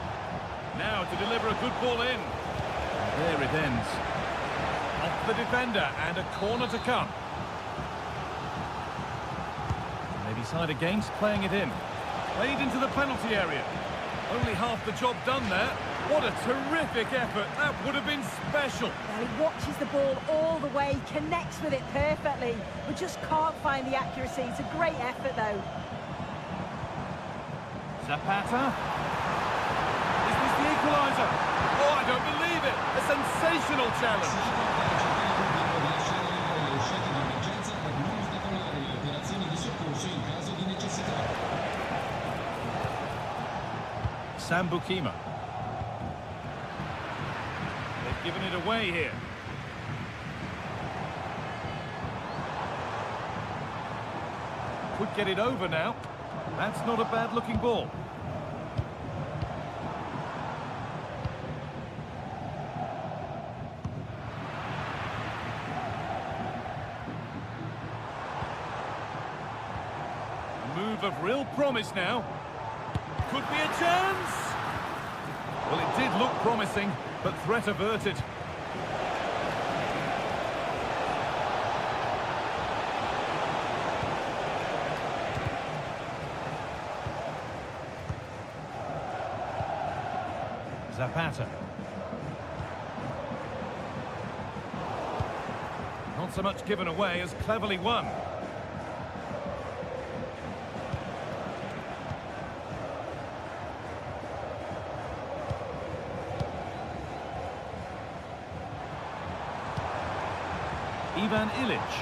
Now to deliver a good ball in. And there it ends. Off the defender and a corner to come. And they decide against playing it in. Played into the penalty area. Only half the job done there. What a terrific effort. That would have been special. Well, he watches the ball all the way, connects with it perfectly, but just can't find the accuracy. It's a great effort, though. Zapata. Is this the equaliser? Oh, I don't believe it. A sensational challenge. Sambukima. They've given it away here. Could get it over now. That's not a bad looking ball. A move of real promise now. Could be a chance! Well, it did look promising, but threat averted. Zapata. Not so much given away as cleverly won. Ivan Ilic.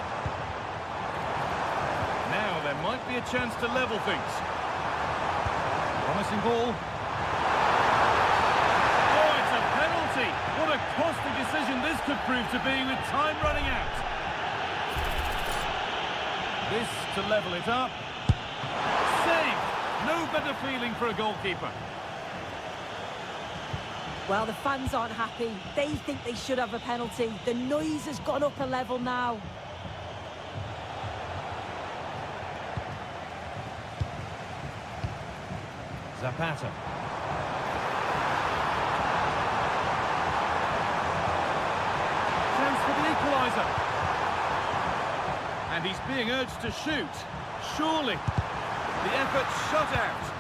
Now there might be a chance to level things. Promising ball. Oh, it's a penalty! What a costly decision this could prove to be with time running out. This to level it up. Saved! No better feeling for a goalkeeper. Well, the fans aren't happy. They think they should have a penalty. The noise has gone up a level now. Zapata. Chance for the equaliser. And he's being urged to shoot. Surely. The effort shut out.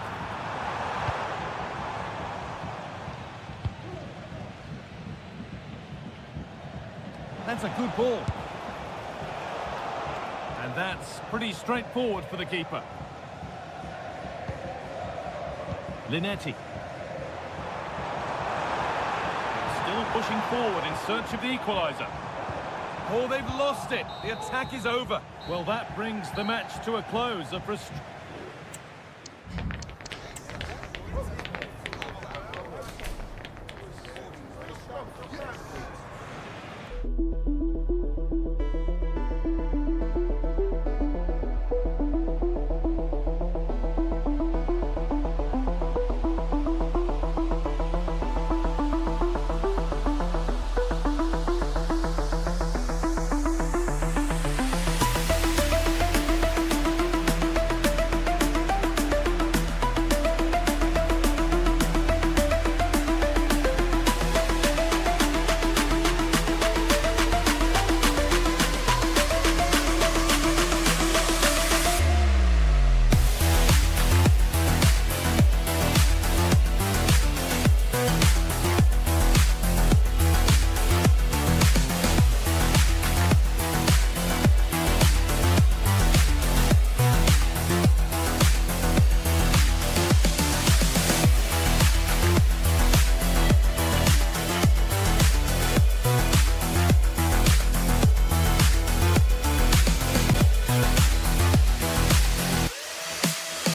That's a good ball. And that's pretty straightforward for the keeper. Linetti. Still pushing forward in search of the equaliser. Oh, they've lost it. The attack is over. Well, that brings the match to a close.